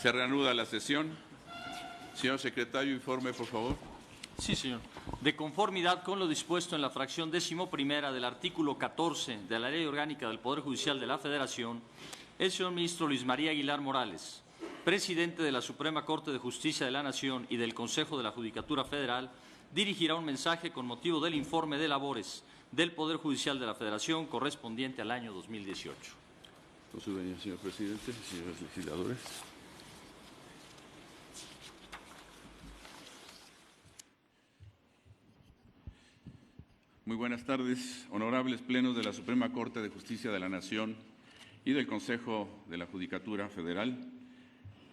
Se reanuda la sesión. Señor secretario, informe, por favor. Sí, señor. De conformidad con lo dispuesto en la fracción 11ª del artículo 14 de la Ley Orgánica del Poder Judicial de la Federación, el señor ministro Luis María Aguilar Morales, presidente de la Suprema Corte de Justicia de la Nación y del Consejo de la Judicatura Federal, dirigirá un mensaje con motivo del informe de labores del Poder Judicial de la Federación correspondiente al año 2018. Con su venia, señor presidente, señores legisladores. Muy buenas tardes, honorables plenos de la Suprema Corte de Justicia de la Nación y del Consejo de la Judicatura Federal,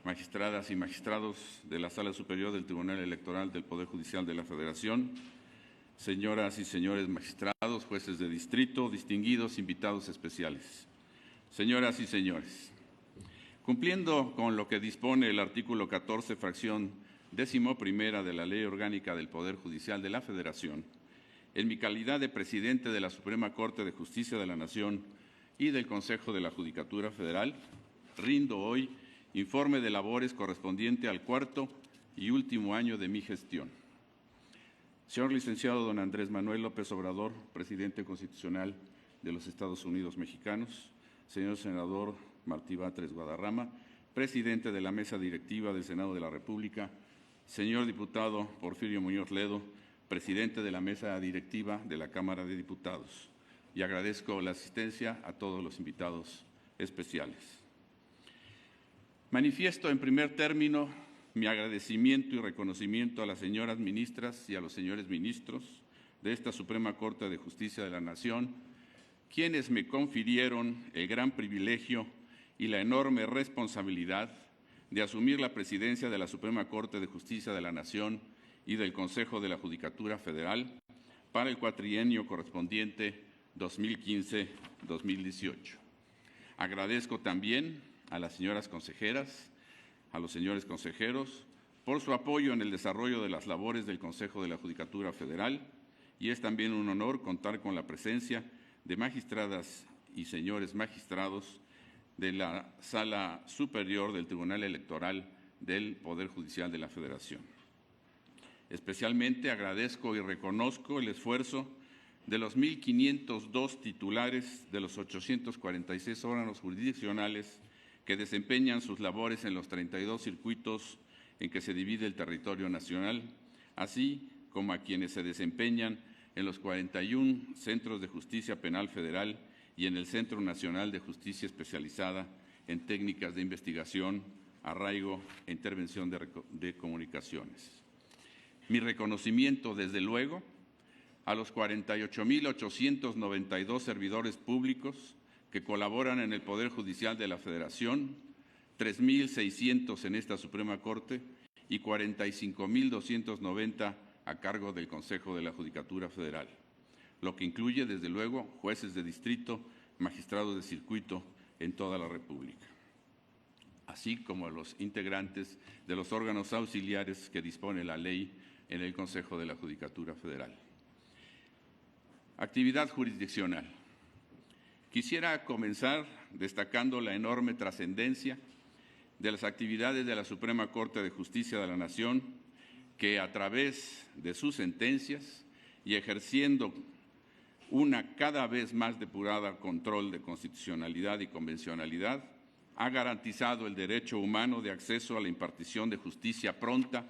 magistradas y magistrados de la Sala Superior del Tribunal Electoral del Poder Judicial de la Federación, señoras y señores magistrados, jueces de distrito, distinguidos invitados especiales. Señoras y señores, cumpliendo con lo que dispone el artículo 14, fracción 11ª de la Ley Orgánica del Poder Judicial de la Federación, en mi calidad de presidente de la Suprema Corte de Justicia de la Nación y del Consejo de la Judicatura Federal, rindo hoy informe de labores correspondiente al cuarto y último año de mi gestión. Señor licenciado don Andrés Manuel López Obrador, presidente constitucional de los Estados Unidos mexicanos, señor senador Martí Batres Guadarrama, presidente de la mesa directiva del Senado de la República, señor diputado Porfirio Muñoz Ledo, presidente de la mesa directiva de la Cámara de Diputados, y agradezco la asistencia a todos los invitados especiales. Manifiesto en primer término mi agradecimiento y reconocimiento a las señoras ministras y a los señores ministros de esta Suprema Corte de Justicia de la Nación, quienes me confirieron el gran privilegio y la enorme responsabilidad de asumir la presidencia de la Suprema Corte de Justicia de la Nación y del Consejo de la Judicatura Federal para el cuatrienio correspondiente 2015-2018. Agradezco también a las señoras consejeras, a los señores consejeros, por su apoyo en el desarrollo de las labores del Consejo de la Judicatura Federal, y es también un honor contar con la presencia de magistradas y señores magistrados de la Sala Superior del Tribunal Electoral del Poder Judicial de la Federación. Especialmente agradezco y reconozco el esfuerzo de los 1.502 titulares de los 846 órganos jurisdiccionales que desempeñan sus labores en los 32 circuitos en que se divide el territorio nacional, así como a quienes se desempeñan en los 41 centros de justicia penal federal y en el Centro Nacional de Justicia Especializada en técnicas de investigación, arraigo e intervención de comunicaciones. Mi reconocimiento, desde luego, a los 48.892 servidores públicos que colaboran en el Poder Judicial de la Federación, 3.600 en esta Suprema Corte y 45.290 a cargo del Consejo de la Judicatura Federal, lo que incluye, desde luego, jueces de distrito, magistrados de circuito en toda la República, así como a los integrantes de los órganos auxiliares que dispone la ley en el Consejo de la Judicatura Federal. Actividad jurisdiccional. Quisiera comenzar destacando la enorme trascendencia de las actividades de la Suprema Corte de Justicia de la Nación, que a través de sus sentencias y ejerciendo una cada vez más depurada control de constitucionalidad y convencionalidad, ha garantizado el derecho humano de acceso a la impartición de justicia pronta,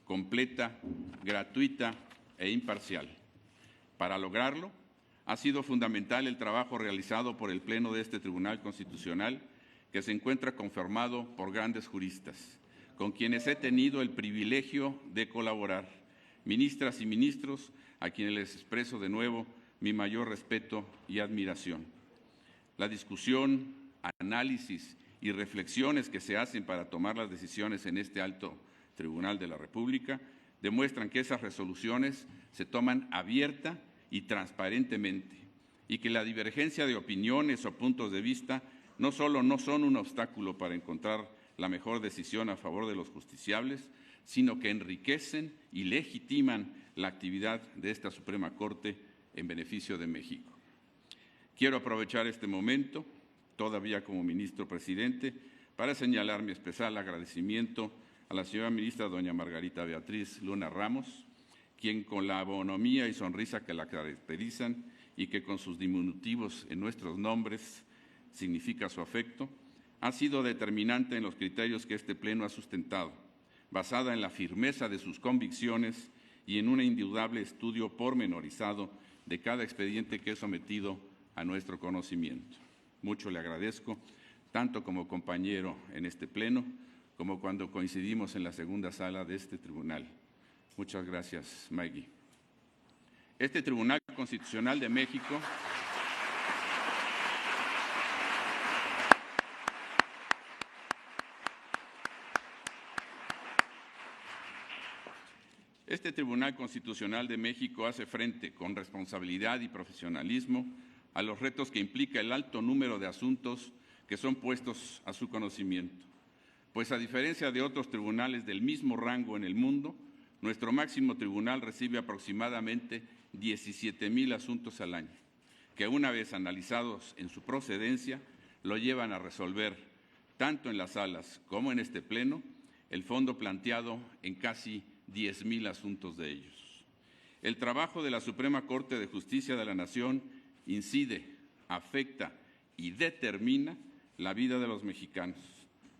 completa, gratuita e imparcial. Para lograrlo, ha sido fundamental el trabajo realizado por el Pleno de este Tribunal Constitucional, que se encuentra conformado por grandes juristas, con quienes he tenido el privilegio de colaborar, ministras y ministros, a quienes les expreso de nuevo mi mayor respeto y admiración. La discusión, análisis y reflexiones que se hacen para tomar las decisiones en este alto Tribunal de la República demuestran que esas resoluciones se toman abierta y transparentemente, y que la divergencia de opiniones o puntos de vista no solo no son un obstáculo para encontrar la mejor decisión a favor de los justiciables, sino que enriquecen y legitiman la actividad de esta Suprema Corte en beneficio de México. Quiero aprovechar este momento, todavía como ministro presidente, para señalar mi especial agradecimiento a la señora ministra doña Margarita Beatriz Luna Ramos, quien con la bonomía y sonrisa que la caracterizan y que con sus diminutivos en nuestros nombres significa su afecto, ha sido determinante en los criterios que este Pleno ha sustentado, basada en la firmeza de sus convicciones y en un indudable estudio pormenorizado de cada expediente que he sometido a nuestro conocimiento. Mucho le agradezco, tanto como compañero en este Pleno, como cuando coincidimos en la segunda sala de este tribunal. Muchas gracias, Maggie. Este Tribunal Constitucional de México Este Tribunal Constitucional de México hace frente con responsabilidad y profesionalismo a los retos que implica el alto número de asuntos que son puestos a su conocimiento. Pues a diferencia de otros tribunales del mismo rango en el mundo, nuestro máximo tribunal recibe aproximadamente 17,000 asuntos al año, que una vez analizados en su procedencia, lo llevan a resolver, tanto en las salas como en este Pleno, el fondo planteado en casi 10,000 asuntos de ellos. El trabajo de la Suprema Corte de Justicia de la Nación incide, afecta y determina la vida de los mexicanos.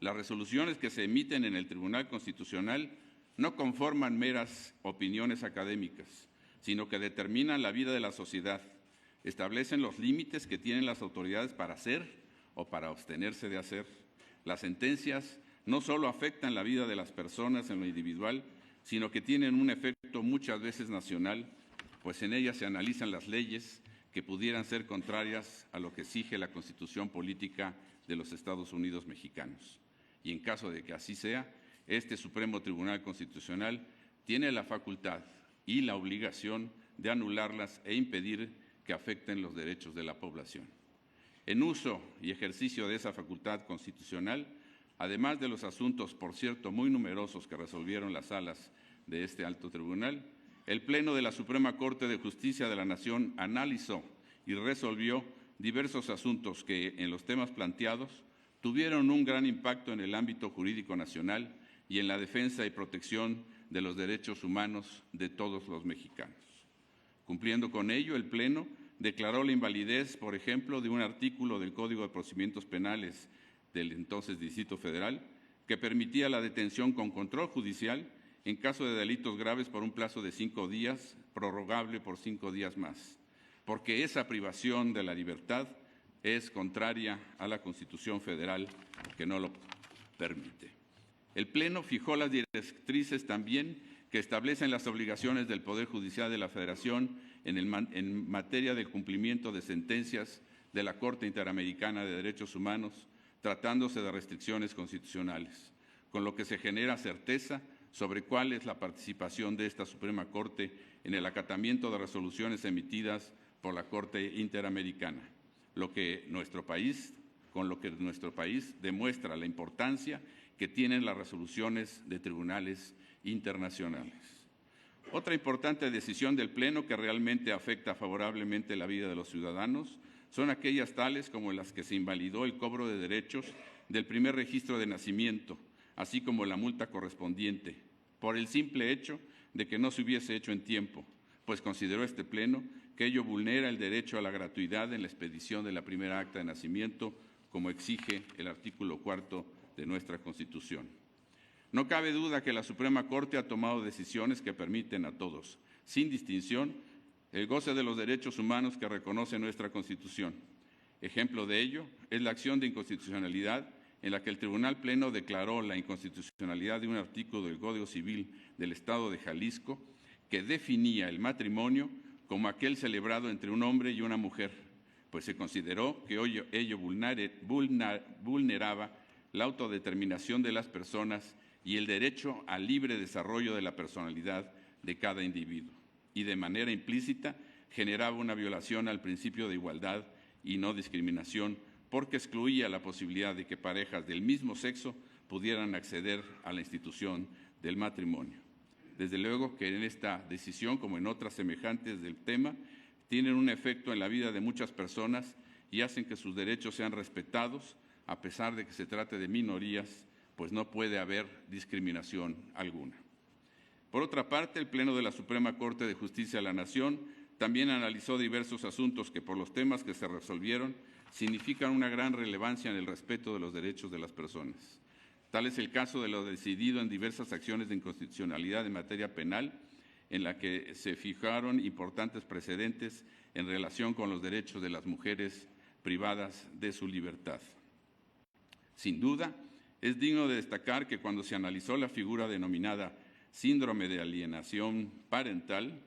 Las resoluciones que se emiten en el Tribunal Constitucional no conforman meras opiniones académicas, sino que determinan la vida de la sociedad, establecen los límites que tienen las autoridades para hacer o para abstenerse de hacer. Las sentencias no solo afectan la vida de las personas en lo individual, sino que tienen un efecto muchas veces nacional, pues en ellas se analizan las leyes que pudieran ser contrarias a lo que exige la Constitución Política de los Estados Unidos mexicanos. Y en caso de que así sea, este Supremo Tribunal Constitucional tiene la facultad y la obligación de anularlas e impedir que afecten los derechos de la población. En uso y ejercicio de esa facultad constitucional, además de los asuntos, por cierto, muy numerosos que resolvieron las salas de este alto tribunal, el Pleno de la Suprema Corte de Justicia de la Nación analizó y resolvió diversos asuntos que, en los temas planteados, tuvieron un gran impacto en el ámbito jurídico nacional y en la defensa y protección de los derechos humanos de todos los mexicanos. Cumpliendo con ello, el Pleno declaró la invalidez, por ejemplo, de un artículo del Código de Procedimientos Penales del entonces Distrito Federal, que permitía la detención con control judicial en caso de delitos graves por un plazo de 5 días, prorrogable por 5 días más, porque esa privación de la libertad es contraria a la Constitución Federal, que no lo permite. El Pleno fijó las directrices también que establecen las obligaciones del Poder Judicial de la Federación en materia de cumplimiento de sentencias de la Corte Interamericana de Derechos Humanos, tratándose de restricciones constitucionales, con lo que se genera certeza sobre cuál es la participación de esta Suprema Corte en el acatamiento de resoluciones emitidas por la Corte Interamericana, con lo que nuestro país demuestra la importancia que tienen las resoluciones de tribunales internacionales. Otra importante decisión del Pleno que realmente afecta favorablemente la vida de los ciudadanos son aquellas tales como las que se invalidó el cobro de derechos del primer registro de nacimiento, así como la multa correspondiente, por el simple hecho de que no se hubiese hecho en tiempo, pues consideró este Pleno que ello vulnera el derecho a la gratuidad en la expedición de la primera acta de nacimiento, como exige el artículo 4 de nuestra Constitución. No cabe duda que la Suprema Corte ha tomado decisiones que permiten a todos, sin distinción, el goce de los derechos humanos que reconoce nuestra Constitución. Ejemplo de ello es la acción de inconstitucionalidad en la que el Tribunal Pleno declaró la inconstitucionalidad de un artículo del Código Civil del Estado de Jalisco que definía el matrimonio como aquel celebrado entre un hombre y una mujer, pues se consideró que ello vulneraba la autodeterminación de las personas y el derecho al libre desarrollo de la personalidad de cada individuo, y de manera implícita generaba una violación al principio de igualdad y no discriminación, porque excluía la posibilidad de que parejas del mismo sexo pudieran acceder a la institución del matrimonio. Desde luego que en esta decisión, como en otras semejantes del tema, tienen un efecto en la vida de muchas personas y hacen que sus derechos sean respetados, a pesar de que se trate de minorías, pues no puede haber discriminación alguna. Por otra parte, el Pleno de la Suprema Corte de Justicia de la Nación también analizó diversos asuntos que, por los temas que se resolvieron, significan una gran relevancia en el respeto de los derechos de las personas. Tal es el caso de lo decidido en diversas acciones de inconstitucionalidad en materia penal, en la que se fijaron importantes precedentes en relación con los derechos de las mujeres privadas de su libertad. Sin duda, es digno de destacar que cuando se analizó la figura denominada síndrome de alienación parental,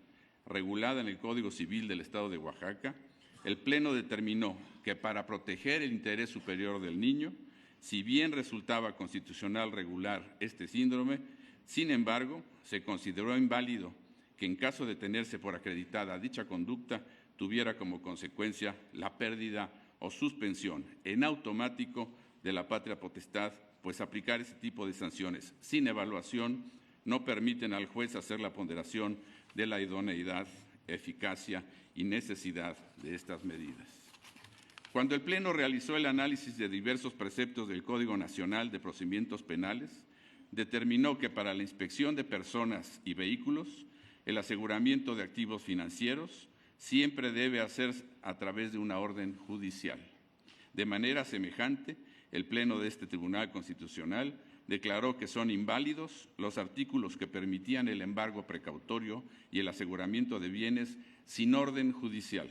regulada en el Código Civil del Estado de Oaxaca, el Pleno determinó que para proteger el interés superior del niño, si bien resultaba constitucional regular este síndrome, sin embargo, se consideró inválido que en caso de tenerse por acreditada dicha conducta, tuviera como consecuencia la pérdida o suspensión en automático de la patria potestad, pues aplicar ese tipo de sanciones sin evaluación no permiten al juez hacer la ponderación de la idoneidad, eficacia y necesidad de estas medidas. Cuando el Pleno realizó el análisis de diversos preceptos del Código Nacional de Procedimientos Penales, determinó que para la inspección de personas y vehículos, el aseguramiento de activos financieros siempre debe hacerse a través de una orden judicial. De manera semejante, el Pleno de este Tribunal Constitucional declaró que son inválidos los artículos que permitían el embargo precautorio y el aseguramiento de bienes sin orden judicial,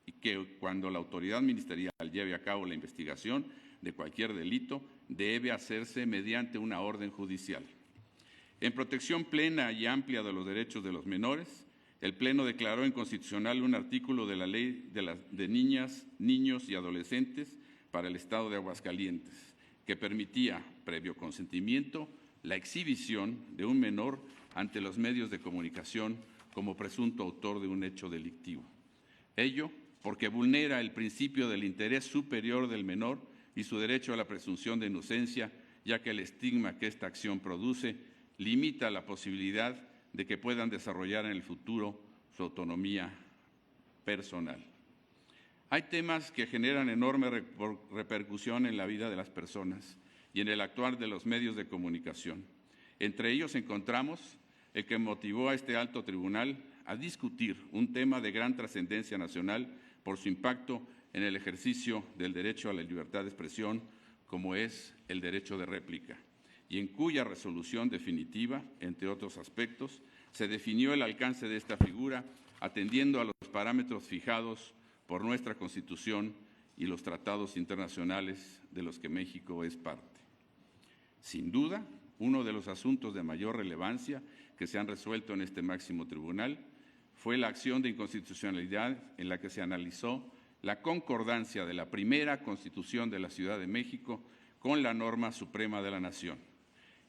y que cuando la autoridad ministerial lleve a cabo la investigación de cualquier delito, debe hacerse mediante una orden judicial. En protección plena y amplia de los derechos de los menores, el Pleno declaró inconstitucional un artículo de la Ley de Niñas, Niños y Adolescentes para el Estado de Aguascalientes, que permitía, previo consentimiento, la exhibición de un menor ante los medios de comunicación como presunto autor de un hecho delictivo. Ello porque vulnera el principio del interés superior del menor y su derecho a la presunción de inocencia, ya que el estigma que esta acción produce limita la posibilidad de que puedan desarrollar en el futuro su autonomía personal. Hay temas que generan enorme repercusión en la vida de las personas y en el actuar de los medios de comunicación. Entre ellos encontramos el que motivó a este alto tribunal a discutir un tema de gran trascendencia nacional por su impacto en el ejercicio del derecho a la libertad de expresión, como es el derecho de réplica, y en cuya resolución definitiva, entre otros aspectos, se definió el alcance de esta figura atendiendo a los parámetros fijados por nuestra Constitución y los tratados internacionales de los que México es parte. Sin duda, uno de los asuntos de mayor relevancia que se han resuelto en este máximo tribunal fue la acción de inconstitucionalidad en la que se analizó la concordancia de la primera Constitución de la Ciudad de México con la norma suprema de la Nación.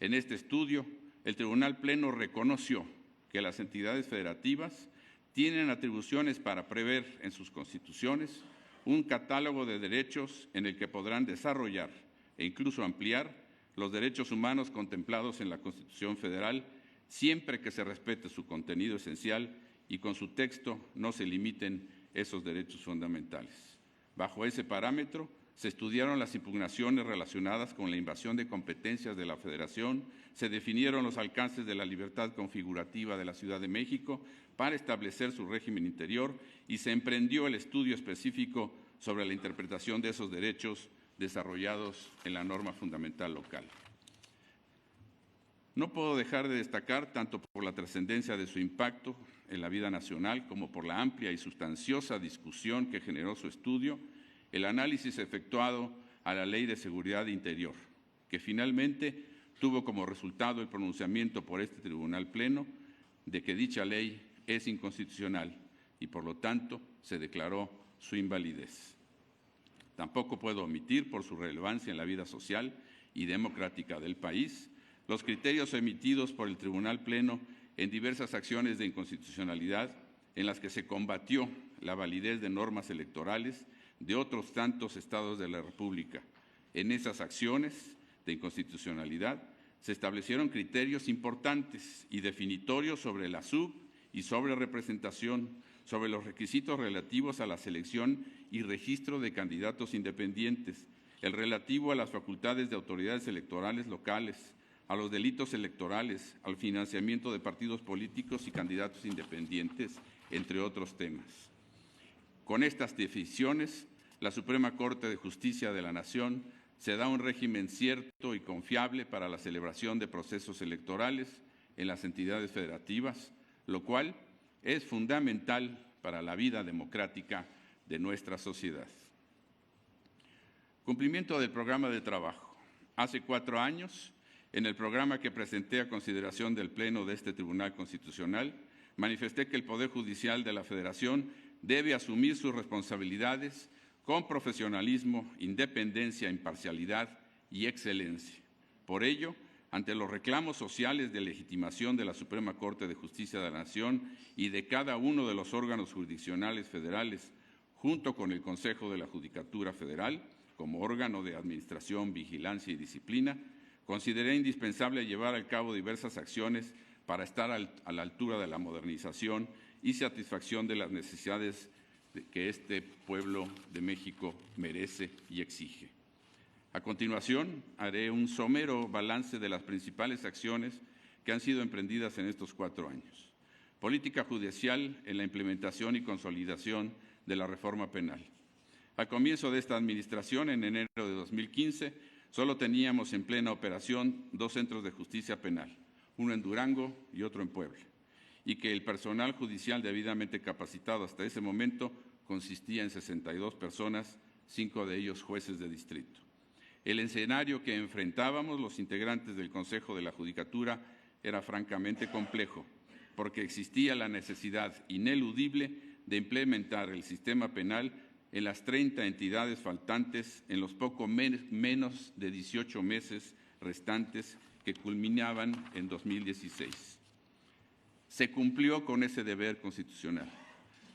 En este estudio, el Tribunal Pleno reconoció que las entidades federativas tienen atribuciones para prever en sus constituciones un catálogo de derechos en el que podrán desarrollar e incluso ampliar los derechos humanos contemplados en la Constitución Federal, siempre que se respete su contenido esencial y con su texto no se limiten esos derechos fundamentales. Bajo ese parámetro, se estudiaron las impugnaciones relacionadas con la invasión de competencias de la Federación, se definieron los alcances de la libertad configurativa de la Ciudad de México para establecer su régimen interior y se emprendió el estudio específico sobre la interpretación de esos derechos desarrollados en la norma fundamental local. No puedo dejar de destacar, tanto por la trascendencia de su impacto en la vida nacional como por la amplia y sustanciosa discusión que generó su estudio, el análisis efectuado a la Ley de Seguridad Interior, que finalmente tuvo como resultado el pronunciamiento por este Tribunal Pleno de que dicha ley es inconstitucional y, por lo tanto, se declaró su invalidez. Tampoco puedo omitir, por su relevancia en la vida social y democrática del país, los criterios emitidos por el Tribunal Pleno en diversas acciones de inconstitucionalidad en las que se combatió la validez de normas electorales de otros tantos estados de la República. En esas acciones de inconstitucionalidad se establecieron criterios importantes y definitorios sobre la sub- y sobre representación, sobre los requisitos relativos a la selección y registro de candidatos independientes el relativo a las facultades de autoridades electorales locales, a los delitos electorales, al financiamiento de partidos políticos y candidatos independientes, entre otros temas. Con estas definiciones, la Suprema Corte de Justicia de la Nación se da un régimen cierto y confiable para la celebración de procesos electorales en las entidades federativas, lo cual es fundamental para la vida democrática de nuestra sociedad. Cumplimiento del programa de trabajo. Hace 4 años, en el programa que presenté a consideración del Pleno de este Tribunal Constitucional, manifesté que el Poder Judicial de la Federación debe asumir sus responsabilidades con profesionalismo, independencia, imparcialidad y excelencia. Por ello, ante los reclamos sociales de legitimación de la Suprema Corte de Justicia de la Nación y de cada uno de los órganos jurisdiccionales federales, junto con el Consejo de la Judicatura Federal, como órgano de administración, vigilancia y disciplina, consideré indispensable llevar a cabo diversas acciones para estar a la altura de la modernización y satisfacción de las necesidades que este pueblo de México merece y exige. A continuación, haré un somero balance de las principales acciones que han sido emprendidas en estos 4 años. Política judicial en la implementación y consolidación de la reforma penal. Al comienzo de esta administración, en enero de 2015, solo teníamos en plena operación 2 centros de justicia penal, uno en Durango y otro en Puebla, y que el personal judicial debidamente capacitado hasta ese momento consistía en 62 personas, 5 de ellos jueces de distrito. El escenario que enfrentábamos los integrantes del Consejo de la Judicatura era francamente complejo, porque existía la necesidad ineludible de implementar el sistema penal en las 30 entidades faltantes en los poco menos de 18 meses restantes que culminaban en 2016. Se cumplió con ese deber constitucional,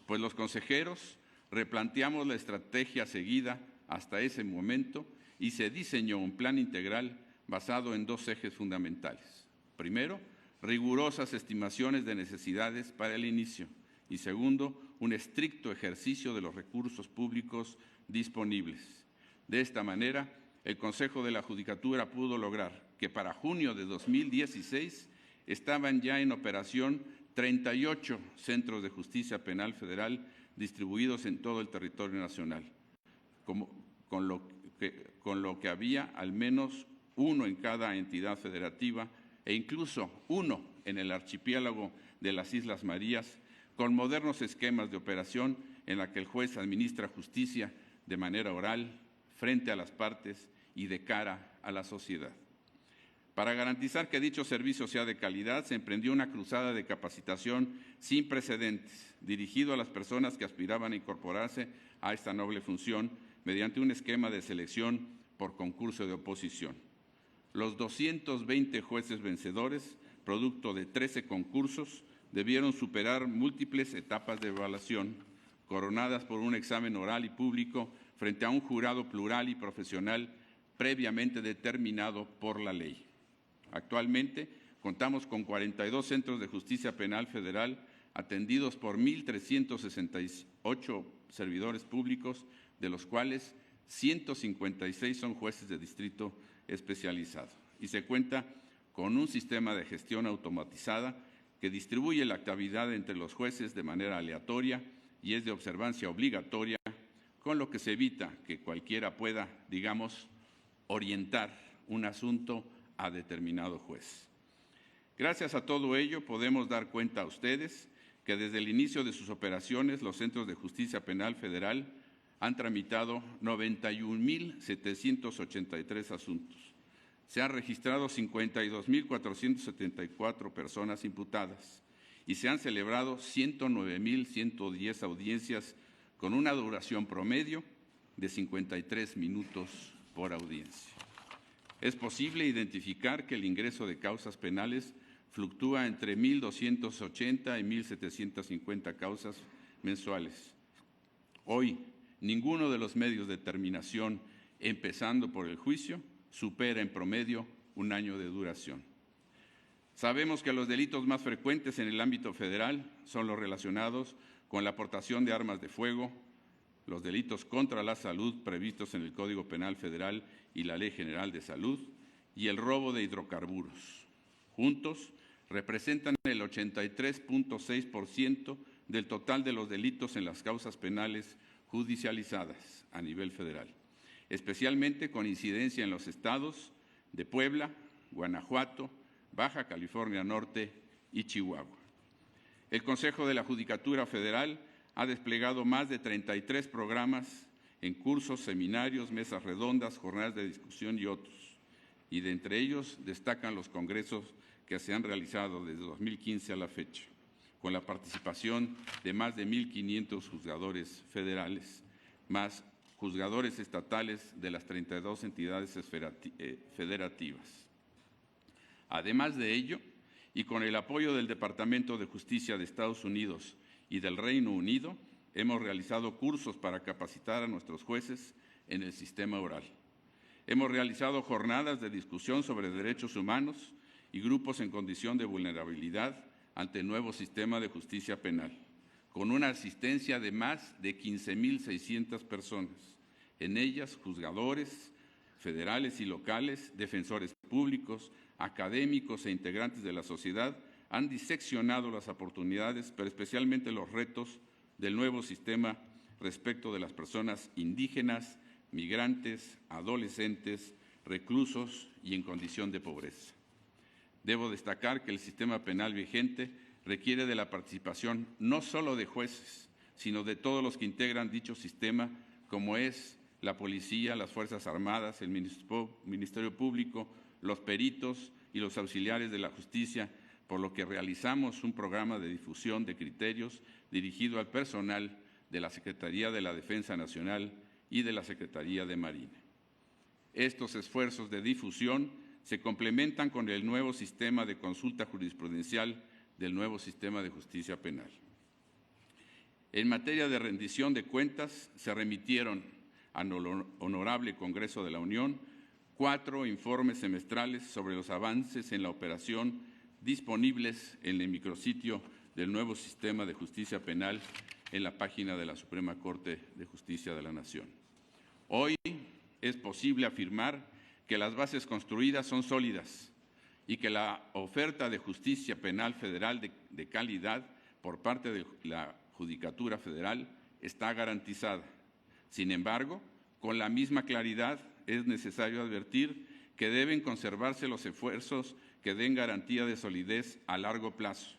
pues los consejeros replanteamos la estrategia seguida hasta ese momento y se diseñó un plan integral basado en 2 ejes fundamentales. Primero, rigurosas estimaciones de necesidades para el inicio y segundo, un estricto ejercicio de los recursos públicos disponibles. De esta manera, el Consejo de la Judicatura pudo lograr que para junio de 2016 estaban ya en operación 38 centros de justicia penal federal distribuidos en todo el territorio nacional, con lo que había al menos uno en cada entidad federativa e incluso uno en el archipiélago de las Islas Marías, con modernos esquemas de operación en la que el juez administra justicia de manera oral, frente a las partes y de cara a la sociedad. Para garantizar que dicho servicio sea de calidad, se emprendió una cruzada de capacitación sin precedentes, dirigido a las personas que aspiraban a incorporarse a esta noble función mediante un esquema de selección por concurso de oposición. Los 220 jueces vencedores, producto de 13 concursos, debieron superar múltiples etapas de evaluación, coronadas por un examen oral y público frente a un jurado plural y profesional previamente determinado por la ley. Actualmente contamos con 42 centros de justicia penal federal atendidos por 1,368 servidores públicos, de los cuales 156 son jueces de distrito especializado. Y se cuenta con un sistema de gestión automatizada que distribuye la actividad entre los jueces de manera aleatoria y es de observancia obligatoria, con lo que se evita que cualquiera pueda, digamos, orientar un asunto a determinado juez. Gracias a todo ello, podemos dar cuenta a ustedes que desde el inicio de sus operaciones, los centros de justicia penal federal han tramitado 91,783 asuntos. Se han registrado 52,474 personas imputadas y se han celebrado 109,110 audiencias con una duración promedio de 53 minutos por audiencia. Es posible identificar que el ingreso de causas penales fluctúa entre 1,280 y 1,750 causas mensuales. Hoy, ninguno de los medios de terminación, empezando por el juicio, supera en promedio un año de duración. Sabemos que los delitos más frecuentes en el ámbito federal son los relacionados con la aportación de armas de fuego, los delitos contra la salud previstos en el Código Penal Federal y la Ley General de Salud, y el robo de hidrocarburos. Juntos representan el 83.6% del total de los delitos en las causas penales judicializadas a nivel federal, especialmente con incidencia en los estados de Puebla, Guanajuato, Baja California Norte y Chihuahua. El Consejo de la Judicatura Federal ha desplegado más de 33 programas en cursos, seminarios, mesas redondas, jornadas de discusión y otros, y de entre ellos destacan los congresos que se han realizado desde 2015 a la fecha, con la participación de más de 1.500 juzgadores federales, más juzgadores estatales de las 32 entidades federativas. Además de ello, y con el apoyo del Departamento de Justicia de Estados Unidos y del Reino Unido, hemos realizado cursos para capacitar a nuestros jueces en el sistema oral. Hemos realizado jornadas de discusión sobre derechos humanos y grupos en condición de vulnerabilidad ante el nuevo sistema de justicia penal, con una asistencia de más de 15.600 personas, en ellas juzgadores federales y locales, defensores públicos, académicos e integrantes de la sociedad han diseccionado las oportunidades, pero especialmente los retos del nuevo sistema respecto de las personas indígenas, migrantes, adolescentes, reclusos y en condición de pobreza. Debo destacar que el sistema penal vigente requiere de la participación no solo de jueces, sino de todos los que integran dicho sistema, como es la policía, las Fuerzas Armadas, el Ministerio Público, los peritos y los auxiliares de la justicia, por lo que realizamos un programa de difusión de criterios dirigido al personal de la Secretaría de la Defensa Nacional y de la Secretaría de Marina. Estos esfuerzos de difusión se complementan con el nuevo sistema de consulta jurisprudencial del nuevo sistema de justicia penal. En materia de rendición de cuentas, se remitieron al Honorable Congreso de la Unión 4 informes semestrales sobre los avances en la operación disponibles en el micrositio del nuevo sistema de justicia penal en la página de la Suprema Corte de Justicia de la Nación. Hoy es posible afirmar que las bases construidas son sólidas y que la oferta de justicia penal federal de calidad por parte de la Judicatura Federal está garantizada. Sin embargo, con la misma claridad es necesario advertir que deben conservarse los esfuerzos que den garantía de solidez a largo plazo.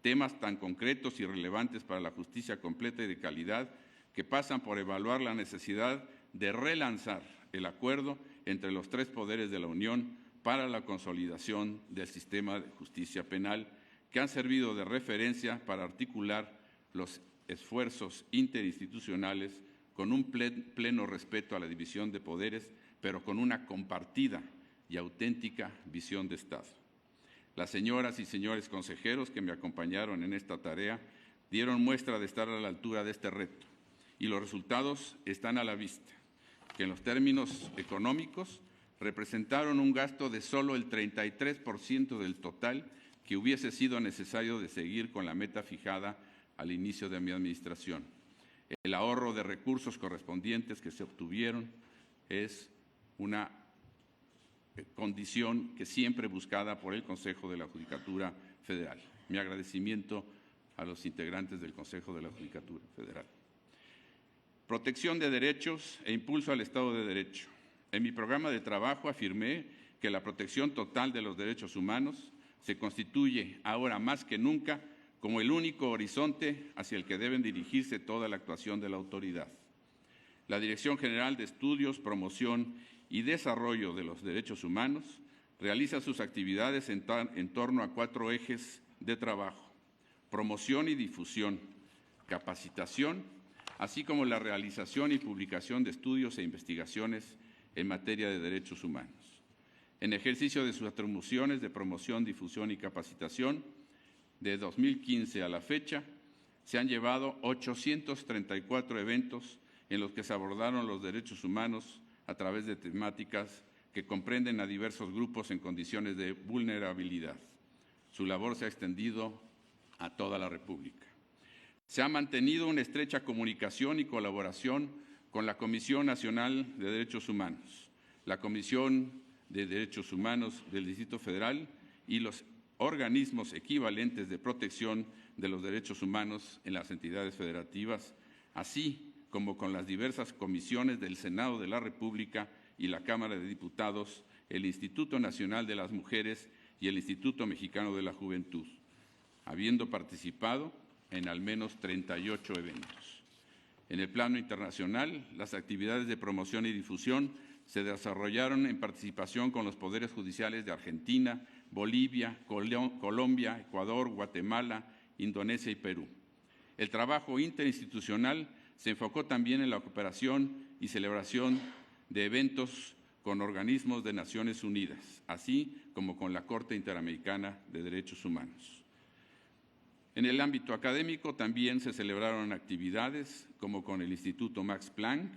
Temas tan concretos y relevantes para la justicia completa y de calidad que pasan por evaluar la necesidad de relanzar el acuerdo entre los 3 poderes de la Unión para la consolidación del sistema de justicia penal, que han servido de referencia para articular los esfuerzos interinstitucionales con un pleno respeto a la división de poderes, pero con una compartida y auténtica visión de Estado. Las señoras y señores consejeros que me acompañaron en esta tarea dieron muestra de estar a la altura de este reto, y los resultados están a la vista, que en los términos económicos representaron un gasto de solo el 33% del total que hubiese sido necesario de seguir con la meta fijada al inicio de mi administración. El ahorro de recursos correspondientes que se obtuvieron es una condición que siempre buscada por el Consejo de la Judicatura Federal. Mi agradecimiento a los integrantes del Consejo de la Judicatura Federal. Protección de derechos e impulso al Estado de Derecho. En mi programa de trabajo afirmé que la protección total de los derechos humanos se constituye ahora más que nunca como el único horizonte hacia el que deben dirigirse toda la actuación de la autoridad. La Dirección General de Estudios, Promoción y Desarrollo de los Derechos Humanos realiza sus actividades en torno a 4 ejes de trabajo: promoción y difusión, capacitación, así como la realización y publicación de estudios e investigaciones en materia de derechos humanos. En ejercicio de sus atribuciones de promoción, difusión y capacitación, de 2015 a la fecha, se han llevado 834 eventos en los que se abordaron los derechos humanos a través de temáticas que comprenden a diversos grupos en condiciones de vulnerabilidad. Su labor se ha extendido a toda la República. Se ha mantenido una estrecha comunicación y colaboración con la Comisión Nacional de Derechos Humanos, la Comisión de Derechos Humanos del Distrito Federal y los organismos equivalentes de protección de los derechos humanos en las entidades federativas, así como con las diversas comisiones del Senado de la República y la Cámara de Diputados, el Instituto Nacional de las Mujeres y el Instituto Mexicano de la Juventud, habiendo participado en al menos 38 eventos. En el plano internacional, las actividades de promoción y difusión se desarrollaron en participación con los poderes judiciales de Argentina, Bolivia, Colombia, Ecuador, Guatemala, Indonesia y Perú. El trabajo interinstitucional se enfocó también en la cooperación y celebración de eventos con organismos de Naciones Unidas, así como con la Corte Interamericana de Derechos Humanos. En el ámbito académico también se celebraron actividades como con el Instituto Max Planck,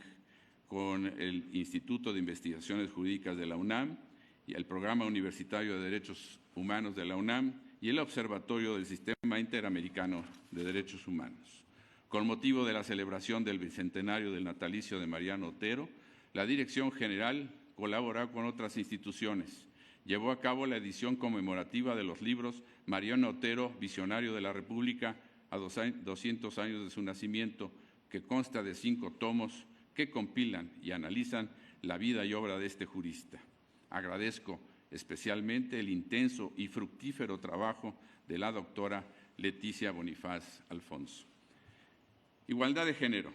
con el Instituto de Investigaciones Jurídicas de la UNAM y el Programa Universitario de Derechos Humanos de la UNAM y el Observatorio del Sistema Interamericano de Derechos Humanos. Con motivo de la celebración del bicentenario del natalicio de Mariano Otero, la Dirección General colaboró con otras instituciones. Llevó a cabo la edición conmemorativa de los libros Mariano Otero, Visionario de la República, a 200 años de su nacimiento, que consta de 5 tomos que compilan y analizan la vida y obra de este jurista. Agradezco especialmente el intenso y fructífero trabajo de la doctora Leticia Bonifaz Alfonso. Igualdad de género.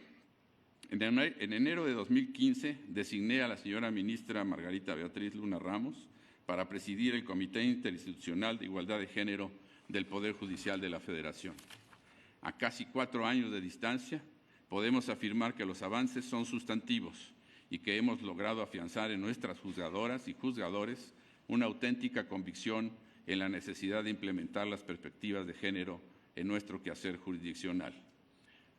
En enero de 2015 designé a la señora ministra Margarita Beatriz Luna Ramos para presidir el Comité Interinstitucional de Igualdad de Género del Poder Judicial de la Federación. A casi 4 años de distancia, podemos afirmar que los avances son sustantivos y que hemos logrado afianzar en nuestras juzgadoras y juzgadores una auténtica convicción en la necesidad de implementar las perspectivas de género en nuestro quehacer jurisdiccional.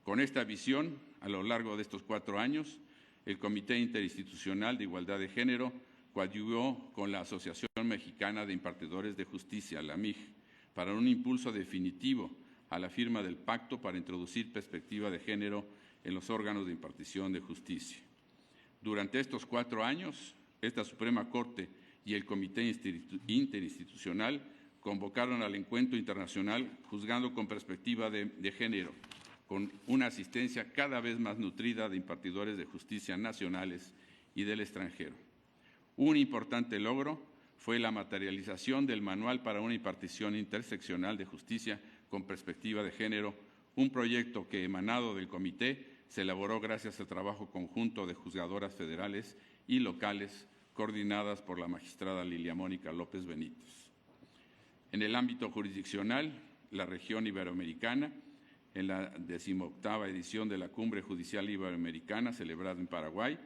Con esta visión, a lo largo de estos 4 años, el Comité Interinstitucional de Igualdad de Género coadyuvó con la Asociación Mexicana de Impartidores de Justicia, la AMIJ, para un impulso definitivo a la firma del Pacto para introducir perspectiva de género en los órganos de impartición de justicia. Durante estos 4 años, esta Suprema Corte y el Comité Interinstitucional convocaron al Encuentro Internacional Juzgando con Perspectiva de Género, con una asistencia cada vez más nutrida de impartidores de justicia nacionales y del extranjero. Un importante logro fue la materialización del Manual para una impartición interseccional de justicia con perspectiva de género, un proyecto que, emanado del comité, se elaboró gracias al trabajo conjunto de juzgadoras federales y locales coordinadas por la magistrada Lilia Mónica López Benítez. En el ámbito jurisdiccional, la región iberoamericana, en la 18ª edición de la Cumbre Judicial Iberoamericana celebrada en Paraguay,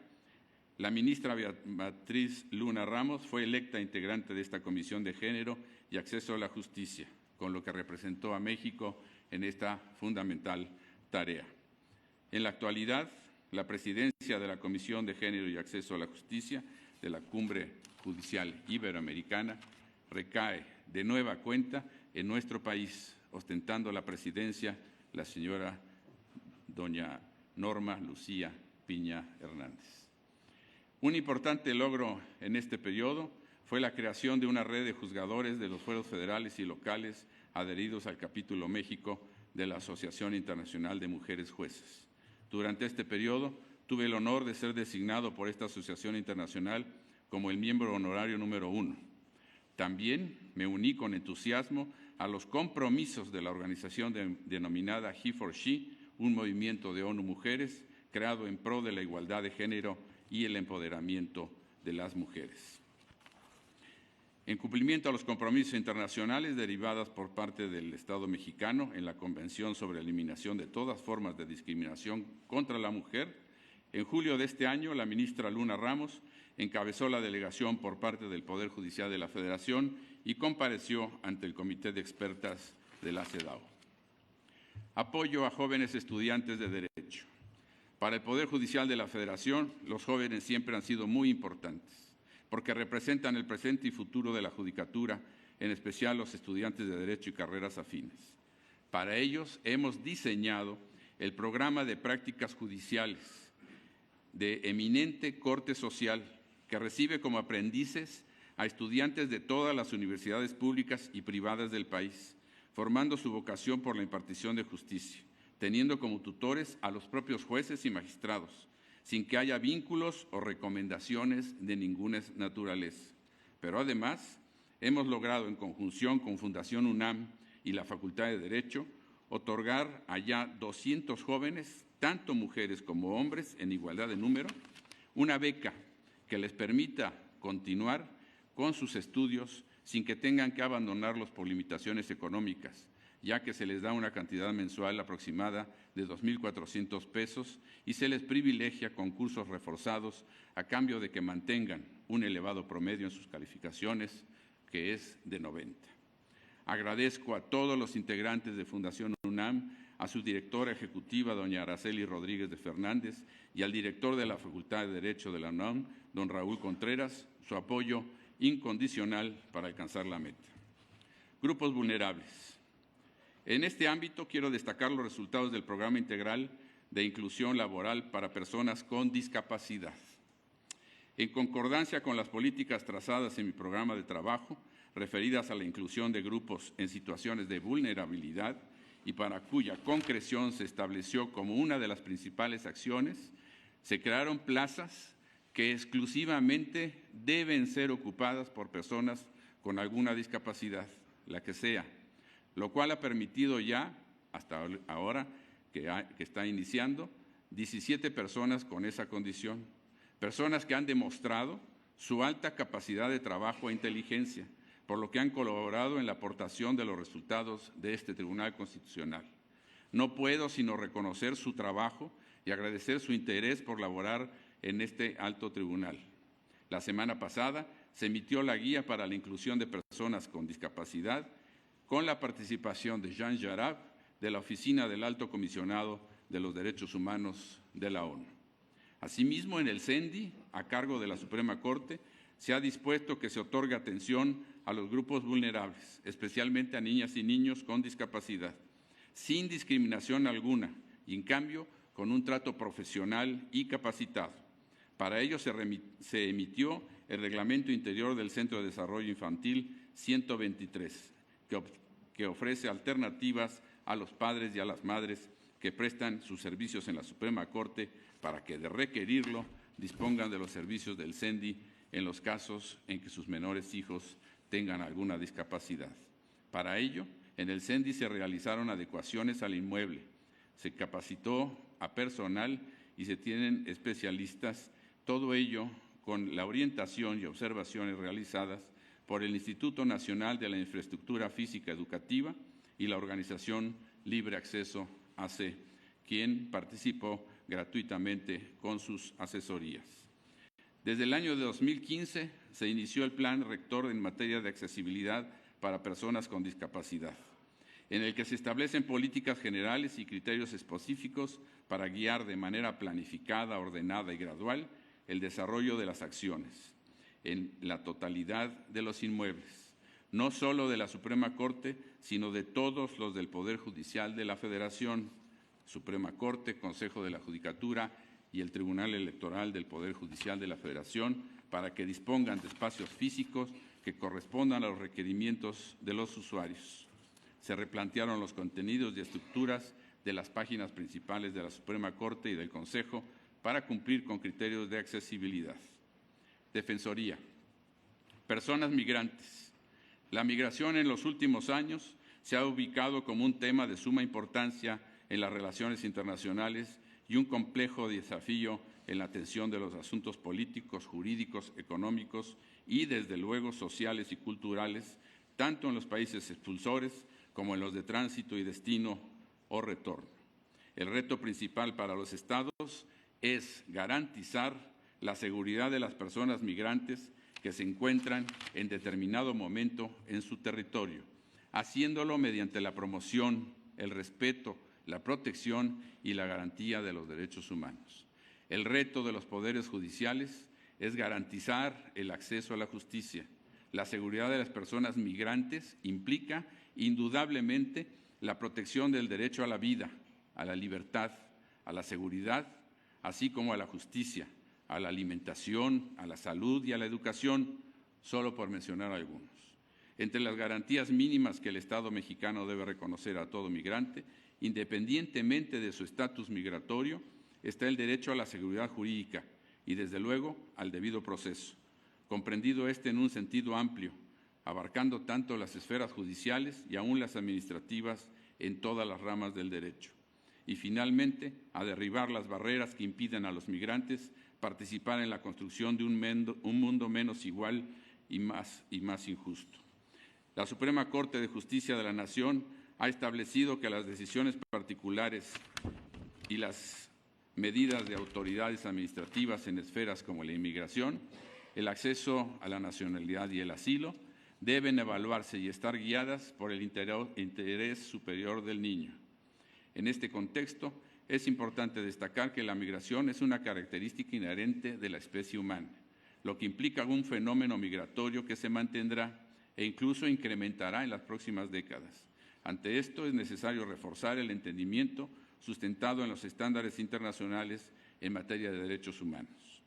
la ministra Beatriz Luna Ramos fue electa integrante de esta Comisión de Género y Acceso a la Justicia, con lo que representó a México en esta fundamental tarea. En la actualidad, la presidencia de la Comisión de Género y Acceso a la Justicia de la Cumbre Judicial Iberoamericana recae de nueva cuenta en nuestro país, ostentando la presidencia la señora doña Norma Lucía Piña Hernández. Un importante logro en este periodo fue la creación de una red de juzgadores de los fueros federales y locales adheridos al capítulo México de la Asociación Internacional de Mujeres Jueces. Durante este periodo tuve el honor de ser designado por esta asociación internacional como el miembro honorario número 1. También me uní con entusiasmo a los compromisos de la organización denominada He4She, un movimiento de ONU Mujeres creado en pro de la igualdad de género y el empoderamiento de las mujeres. En cumplimiento a los compromisos internacionales derivados por parte del Estado mexicano en la Convención sobre la Eliminación de todas formas de discriminación contra la mujer, en julio de este año la ministra Luna Ramos encabezó la delegación por parte del Poder Judicial de la Federación y compareció ante el Comité de Expertas de la CEDAW. Apoyo a jóvenes estudiantes de Derecho. Para el Poder Judicial de la Federación, los jóvenes siempre han sido muy importantes, porque representan el presente y futuro de la judicatura, en especial los estudiantes de Derecho y carreras afines. Para ellos hemos diseñado el programa de prácticas judiciales de eminente corte social que recibe como aprendices a estudiantes de todas las universidades públicas y privadas del país, formando su vocación por la impartición de justicia, teniendo como tutores a los propios jueces y magistrados, sin que haya vínculos o recomendaciones de ninguna naturaleza. Pero además, hemos logrado, en conjunción con Fundación UNAM y la Facultad de Derecho, otorgar a ya 200 jóvenes, tanto mujeres como hombres, en igualdad de número, una beca que les permita continuar con sus estudios sin que tengan que abandonarlos por limitaciones económicas, ya que se les da una cantidad mensual aproximada de 2.400 pesos y se les privilegia con cursos reforzados a cambio de que mantengan un elevado promedio en sus calificaciones, que es de 90. Agradezco a todos los integrantes de Fundación UNAM, a su directora ejecutiva, doña Araceli Rodríguez de Fernández, y al director de la Facultad de Derecho de la UNAM, don Raúl Contreras, su apoyo incondicional para alcanzar la meta. Grupos vulnerables. En este ámbito quiero destacar los resultados del Programa Integral de Inclusión Laboral para Personas con Discapacidad. En concordancia con las políticas trazadas en mi programa de trabajo, referidas a la inclusión de grupos en situaciones de vulnerabilidad y para cuya concreción se estableció como una de las principales acciones, se crearon plazas que exclusivamente deben ser ocupadas por personas con alguna discapacidad, la que sea, lo cual ha permitido ya, hasta ahora que está iniciando, 17 personas con esa condición, personas que han demostrado su alta capacidad de trabajo e inteligencia, por lo que han colaborado en la aportación de los resultados de este Tribunal Constitucional. No puedo sino reconocer su trabajo y agradecer su interés por laborar en este alto tribunal. La semana pasada se emitió la Guía para la Inclusión de Personas con Discapacidad, con la participación de Jean Jarab, de la Oficina del Alto Comisionado de los Derechos Humanos de la ONU. Asimismo, en el CENDI, a cargo de la Suprema Corte, se ha dispuesto que se otorgue atención a los grupos vulnerables, especialmente a niñas y niños con discapacidad, sin discriminación alguna y, en cambio, con un trato profesional y capacitado. Para ello se emitió el Reglamento Interior del Centro de Desarrollo Infantil 123, que ofrece alternativas a los padres y a las madres que prestan sus servicios en la Suprema Corte para que, de requerirlo, dispongan de los servicios del CENDI en los casos en que sus menores hijos tengan alguna discapacidad. Para ello, en el CENDI se realizaron adecuaciones al inmueble, se capacitó a personal y se tienen especialistas, todo ello con la orientación y observaciones realizadas por el Instituto Nacional de la Infraestructura Física Educativa y la organización Libre Acceso AC, quien participó gratuitamente con sus asesorías. Desde el año de 2015 se inició el Plan Rector en materia de accesibilidad para personas con discapacidad, en el que se establecen políticas generales y criterios específicos para guiar de manera planificada, ordenada y gradual el desarrollo de las acciones en la totalidad de los inmuebles, no solo de la Suprema Corte, sino de todos los del Poder Judicial de la Federación, Suprema Corte, Consejo de la Judicatura y el Tribunal Electoral del Poder Judicial de la Federación, para que dispongan de espacios físicos que correspondan a los requerimientos de los usuarios. Se replantearon los contenidos y estructuras de las páginas principales de la Suprema Corte y del Consejo para cumplir con criterios de accesibilidad. Defensoría. Personas migrantes. La migración en los últimos años se ha ubicado como un tema de suma importancia en las relaciones internacionales y un complejo desafío en la atención de los asuntos políticos, jurídicos, económicos y, desde luego, sociales y culturales, tanto en los países expulsores como en los de tránsito y destino o retorno. El reto principal para los Estados es garantizar la seguridad de las personas migrantes que se encuentran en determinado momento en su territorio, haciéndolo mediante la promoción, el respeto, la protección y la garantía de los derechos humanos. El reto de los poderes judiciales es garantizar el acceso a la justicia. La seguridad de las personas migrantes implica indudablemente la protección del derecho a la vida, a la libertad, a la seguridad, así como a la justicia, a la alimentación, a la salud y a la educación, solo por mencionar algunos. Entre las garantías mínimas que el Estado mexicano debe reconocer a todo migrante, independientemente de su estatus migratorio, está el derecho a la seguridad jurídica y, desde luego, al debido proceso, comprendido en un sentido amplio, abarcando tanto las esferas judiciales y aún las administrativas en todas las ramas del derecho. Y, finalmente, a derribar las barreras que impiden a los migrantes participar en la construcción de un mundo menos igual y más injusto. La Suprema Corte de Justicia de la Nación ha establecido que las decisiones particulares y las medidas de autoridades administrativas en esferas como la inmigración, el acceso a la nacionalidad y el asilo deben evaluarse y estar guiadas por el interés superior del niño. En este contexto, es importante destacar que la migración es una característica inherente de la especie humana, lo que implica un fenómeno migratorio que se mantendrá e incluso incrementará en las próximas décadas. Ante esto, es necesario reforzar el entendimiento sustentado en los estándares internacionales en materia de derechos humanos.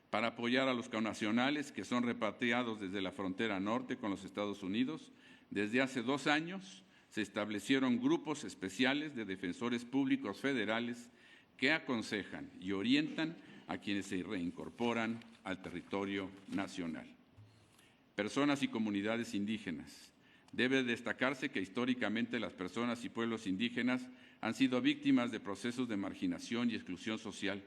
Para apoyar a los connacionales que son repatriados desde la frontera norte con los Estados Unidos, desde hace 2 años se establecieron grupos especiales de defensores públicos federales que aconsejan y orientan a quienes se reincorporan al territorio nacional. Personas y comunidades indígenas. Debe destacarse que históricamente las personas y pueblos indígenas han sido víctimas de procesos de marginación y exclusión social,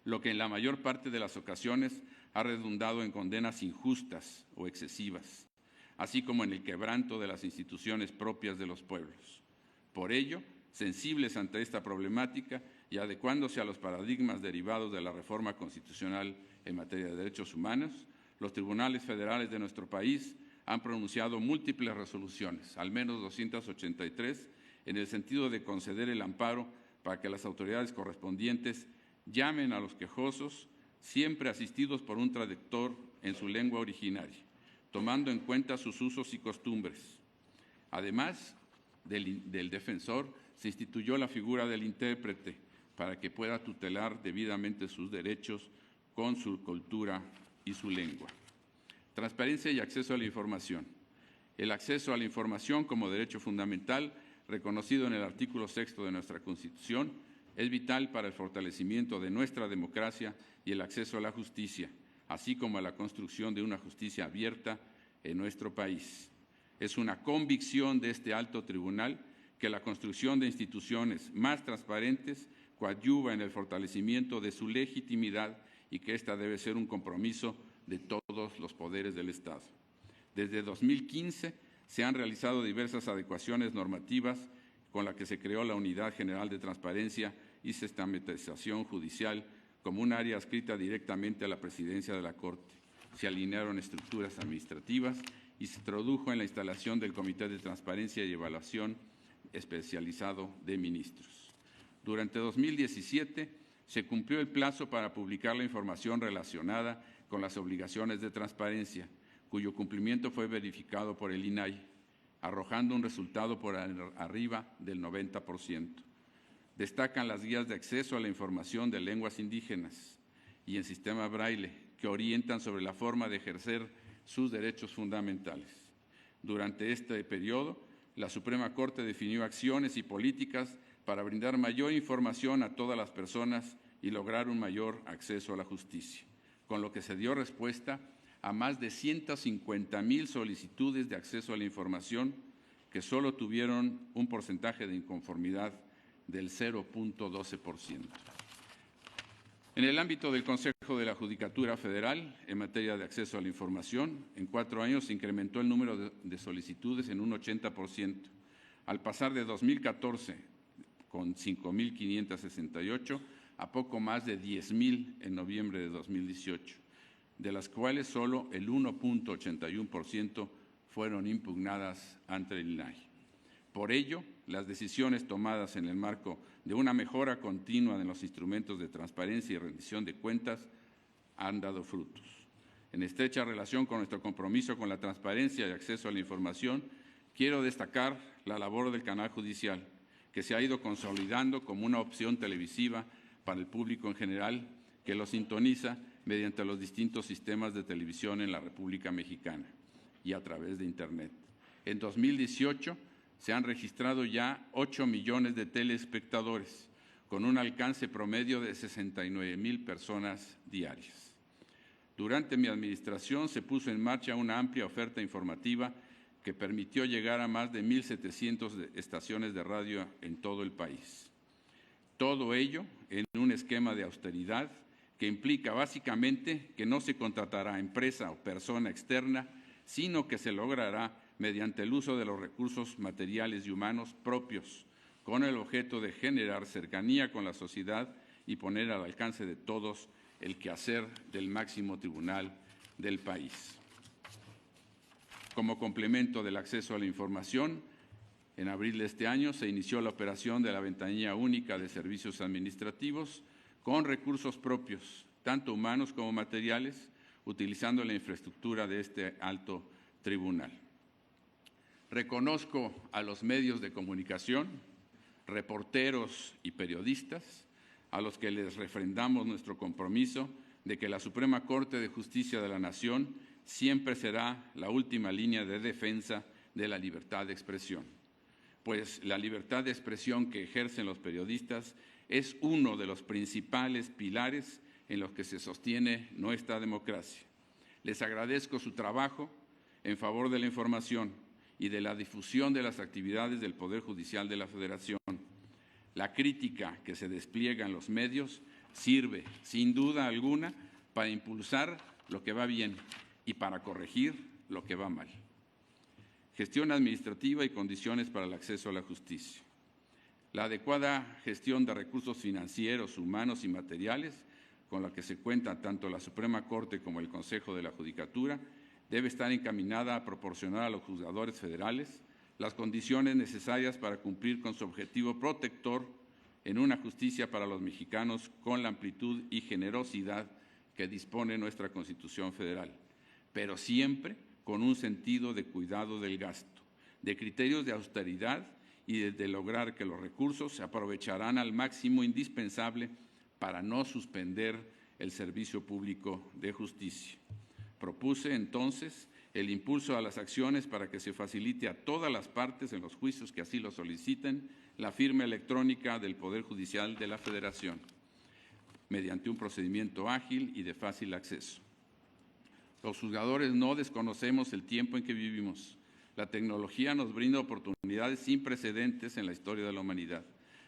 lo que en la mayor parte de las ocasiones ha redundado en condenas injustas o excesivas, así como en el quebranto de las instituciones propias de los pueblos. Por ello, sensibles ante esta problemática y adecuándose a los paradigmas derivados de la reforma constitucional en materia de derechos humanos, los tribunales federales de nuestro país han pronunciado múltiples resoluciones, al menos 283, en el sentido de conceder el amparo para que las autoridades correspondientes llamen a los quejosos, siempre asistidos por un traductor en su lengua originaria, tomando en cuenta sus usos y costumbres. Además del defensor, se instituyó la figura del intérprete para que pueda tutelar debidamente sus derechos con su cultura y su lengua. Transparencia y acceso a la información. El acceso a la información como derecho fundamental, reconocido en el artículo 6 de nuestra Constitución, es vital para el fortalecimiento de nuestra democracia y el acceso a la justicia, así como a la construcción de una justicia abierta en nuestro país. Es una convicción de este alto tribunal que la construcción de instituciones más transparentes coadyuva en el fortalecimiento de su legitimidad y que esta debe ser un compromiso de todos los poderes del Estado. Desde 2015 se han realizado diversas adecuaciones normativas con la que se creó la Unidad General de Transparencia y Sistematización Judicial como un área adscrita directamente a la Presidencia de la Corte. Se alinearon estructuras administrativas y se introdujo en la instalación del Comité de Transparencia y Evaluación especializado de ministros. Durante 2017 se cumplió el plazo para publicar la información relacionada con las obligaciones de transparencia, cuyo cumplimiento fue verificado por el INAI, arrojando un resultado por arriba del 90%. Destacan las guías de acceso a la información de lenguas indígenas y en sistema braille, que orientan sobre la forma de ejercer sus derechos fundamentales. Durante este periodo, la Suprema Corte definió acciones y políticas para brindar mayor información a todas las personas y lograr un mayor acceso a la justicia, con lo que se dio respuesta a más de 150,000 solicitudes de acceso a la información que solo tuvieron un porcentaje de inconformidad del 0.12%. En el ámbito del Consejo de la Judicatura Federal, en materia de acceso a la información, en 4 años se incrementó el número de solicitudes en un 80%, al pasar de 2014, con 5,568, a poco más de 10,000 en noviembre de 2018, de las cuales solo el 1.81% fueron impugnadas ante el INAI. Por ello, las decisiones tomadas en el marco de una mejora continua de los instrumentos de transparencia y rendición de cuentas han dado frutos. En estrecha relación con nuestro compromiso con la transparencia y acceso a la información, Quiero destacar la labor del canal judicial, que se ha ido consolidando como una opción televisiva para el público en general, que lo sintoniza mediante los distintos sistemas de televisión en la República Mexicana y a través de Internet. En 2018 se han registrado ya 8 millones de telespectadores, con un alcance promedio de 69,000 personas diarias. Durante mi administración se puso en marcha una amplia oferta informativa que permitió llegar a más de 1,700 estaciones de radio en todo el país. Todo ello en un esquema de austeridad que implica básicamente que no se contratará empresa o persona externa, sino que se logrará mediante el uso de los recursos materiales y humanos propios, con el objeto de generar cercanía con la sociedad y poner al alcance de todos el quehacer del máximo tribunal del país. Como complemento del acceso a la información, en abril de este año se inició la operación de la Ventanilla Única de Servicios Administrativos con recursos propios, tanto humanos como materiales, utilizando la infraestructura de este alto tribunal. Reconozco a los medios de comunicación, reporteros y periodistas, a los que les refrendamos nuestro compromiso de que la Suprema Corte de Justicia de la Nación siempre será la última línea de defensa de la libertad de expresión, pues la libertad de expresión que ejercen los periodistas es uno de los principales pilares en los que se sostiene nuestra democracia. Les agradezco su trabajo en favor de la información y de la difusión de las actividades del Poder Judicial de la Federación. La crítica que se despliega en los medios sirve, sin duda alguna, para impulsar lo que va bien y para corregir lo que va mal. Gestión administrativa y condiciones para el acceso a la justicia. La adecuada gestión de recursos financieros, humanos y materiales, con la que se cuenta tanto la Suprema Corte como el Consejo de la Judicatura, debe estar encaminada a proporcionar a los juzgadores federales las condiciones necesarias para cumplir con su objetivo protector en una justicia para los mexicanos con la amplitud y generosidad que dispone nuestra Constitución Federal, pero siempre con un sentido de cuidado del gasto, de criterios de austeridad y de lograr que los recursos se aprovecharán al máximo indispensable para no suspender el servicio público de justicia. Propuse entonces el impulso a las acciones para que se facilite a todas las partes en los juicios que así lo soliciten la firma electrónica del Poder Judicial de la Federación, mediante un procedimiento ágil y de fácil acceso. Los juzgadores no desconocemos el tiempo en que vivimos. La tecnología nos brinda oportunidades sin precedentes en la historia de la humanidad.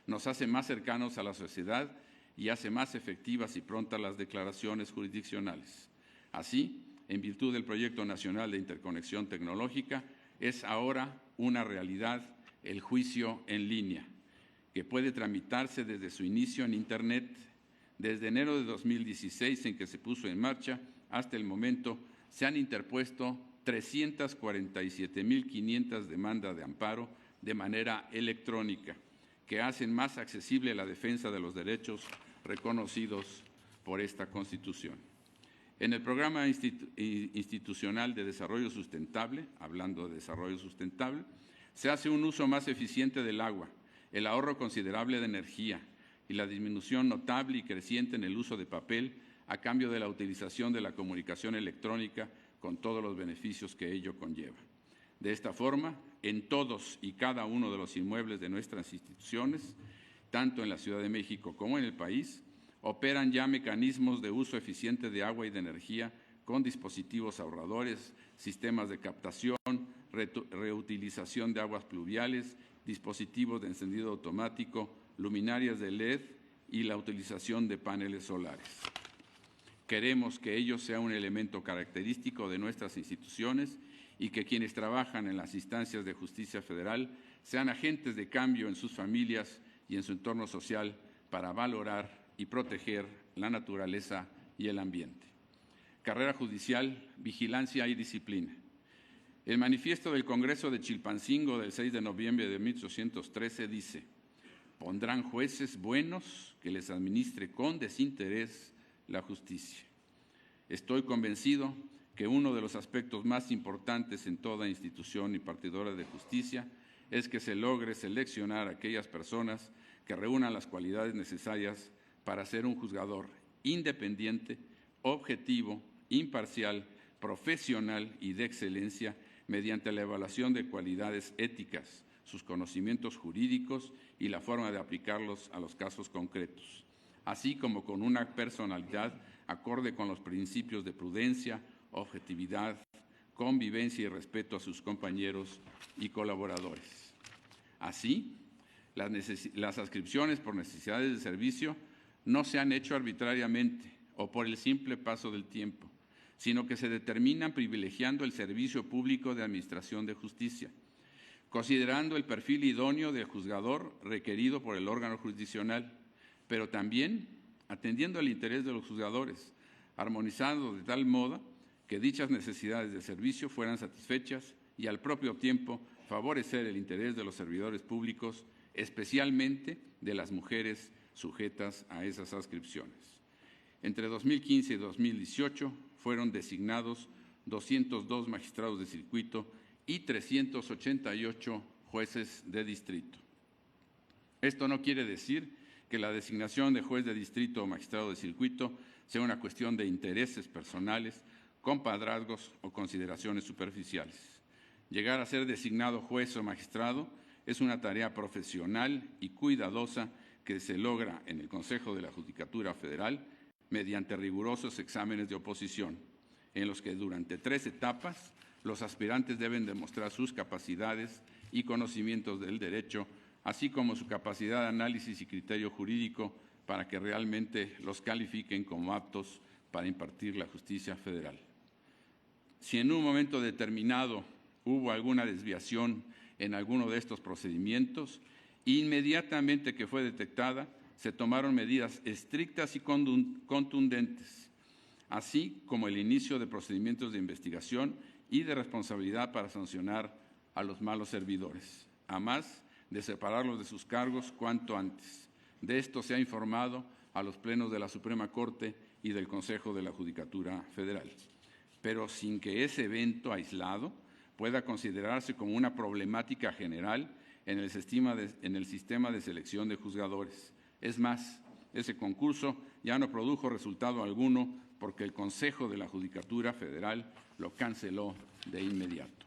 Nos hace más cercanos a la sociedad y hace más efectivas y prontas las declaraciones jurisdiccionales. Así, en virtud del Proyecto Nacional de Interconexión Tecnológica, es ahora una realidad el juicio en línea, que puede tramitarse desde su inicio en Internet. Desde enero de 2016, en que se puso en marcha, hasta el momento se han interpuesto 347,500 demandas de amparo de manera electrónica, que hacen más accesible la defensa de los derechos reconocidos por esta Constitución. En el Programa Institucional de Desarrollo Sustentable, hablando de desarrollo sustentable, se hace un uso más eficiente del agua, el ahorro considerable de energía y la disminución notable y creciente en el uso de papel a cambio de la utilización de la comunicación electrónica con todos los beneficios que ello conlleva. De esta forma, en todos y cada uno de los inmuebles de nuestras instituciones, tanto en la Ciudad de México como en el país, operan ya mecanismos de uso eficiente de agua y de energía con dispositivos ahorradores, sistemas de captación, reutilización de aguas pluviales, dispositivos de encendido automático, luminarias de LED y la utilización de paneles solares. Queremos que ello sea un elemento característico de nuestras instituciones y que quienes trabajan en las instancias de justicia federal sean agentes de cambio en sus familias y en su entorno social para valorar y proteger la naturaleza y el ambiente. Carrera judicial, vigilancia y disciplina. El manifiesto del Congreso de Chilpancingo del 6 de noviembre de 1813 dice: pondrán jueces buenos que les administre con desinterés la justicia. Estoy convencido que uno de los aspectos más importantes en toda institución impartidora de justicia es que se logre seleccionar a aquellas personas que reúnan las cualidades necesarias para ser un juzgador independiente, objetivo, imparcial, profesional y de excelencia mediante la evaluación de cualidades éticas, sus conocimientos jurídicos y la forma de aplicarlos a los casos concretos, así como con una personalidad acorde con los principios de prudencia, objetividad, convivencia y respeto a sus compañeros y colaboradores. Así, las adscripciones por necesidades de servicio no se han hecho arbitrariamente o por el simple paso del tiempo, sino que se determinan privilegiando el servicio público de administración de justicia, considerando el perfil idóneo del juzgador requerido por el órgano jurisdiccional, pero también atendiendo al interés de los juzgadores, armonizando de tal modo que dichas necesidades de servicio fueran satisfechas y al propio tiempo favorecer el interés de los servidores públicos, especialmente de las mujeres sujetas a esas adscripciones. Entre 2015 y 2018 fueron designados 202 magistrados de circuito y 388 jueces de distrito. Esto no quiere decir que la designación de juez de distrito o magistrado de circuito sea una cuestión de intereses personales, compadrazgos o consideraciones superficiales. Llegar a ser designado juez o magistrado es una tarea profesional y cuidadosa que se logra en el Consejo de la Judicatura Federal mediante rigurosos exámenes de oposición, en los que durante 3 etapas los aspirantes deben demostrar sus capacidades y conocimientos del derecho, así como su capacidad de análisis y criterio jurídico para que realmente los califiquen como aptos para impartir la justicia federal. Si en un momento determinado hubo alguna desviación en alguno de estos procedimientos, inmediatamente que fue detectada, se tomaron medidas estrictas y contundentes, así como el inicio de procedimientos de investigación y de responsabilidad para sancionar a los malos servidores, a más de separarlos de sus cargos cuanto antes. De esto se ha informado a los plenos de la Suprema Corte y del Consejo de la Judicatura Federal, pero sin que ese evento aislado pueda considerarse como una problemática general en el sistema de selección de juzgadores. Es más, ese concurso ya no produjo resultado alguno porque el Consejo de la Judicatura Federal lo canceló de inmediato.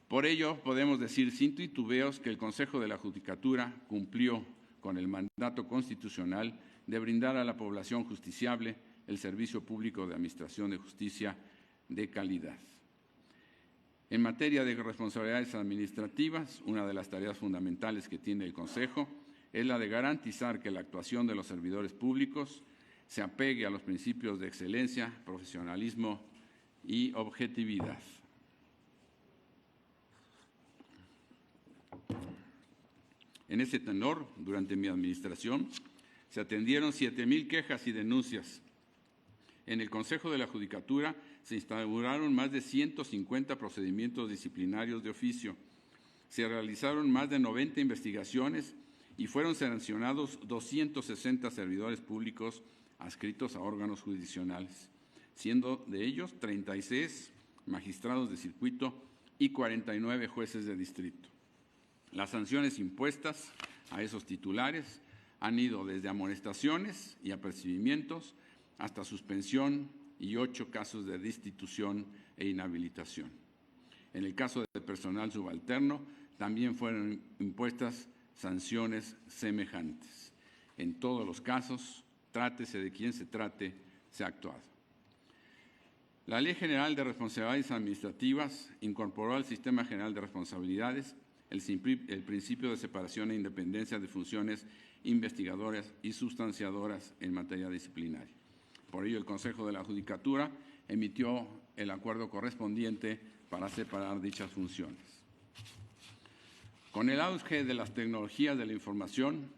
Por ello, podemos decir sin titubeos que el Consejo de la Judicatura cumplió con el mandato constitucional de brindar a la población justiciable el servicio público de administración de justicia de calidad. En materia de responsabilidades administrativas, una de las tareas fundamentales que tiene el Consejo es la de garantizar que la actuación de los servidores públicos se apegue a los principios de excelencia, profesionalismo y objetividad. En ese tenor, durante mi administración, se atendieron 7,000 quejas y denuncias. En el Consejo de la Judicatura se instauraron más de 150 procedimientos disciplinarios de oficio. Se realizaron más de 90 investigaciones y fueron sancionados 260 servidores públicos adscritos a órganos jurisdiccionales, siendo de ellos 36 magistrados de circuito y 49 jueces de distrito. Las sanciones impuestas a esos titulares han ido desde amonestaciones y apercibimientos hasta suspensión y 8 casos de destitución e inhabilitación. En el caso del personal subalterno, también fueron impuestas sanciones semejantes. En todos los casos, trátese de quien se trate, se ha actuado. La Ley General de Responsabilidades Administrativas incorporó al Sistema General de Responsabilidades el principio de separación e independencia de funciones investigadoras y sustanciadoras en materia disciplinaria. Por ello, el Consejo de la Judicatura emitió el acuerdo correspondiente para separar dichas funciones. Con el auge de las tecnologías de la información,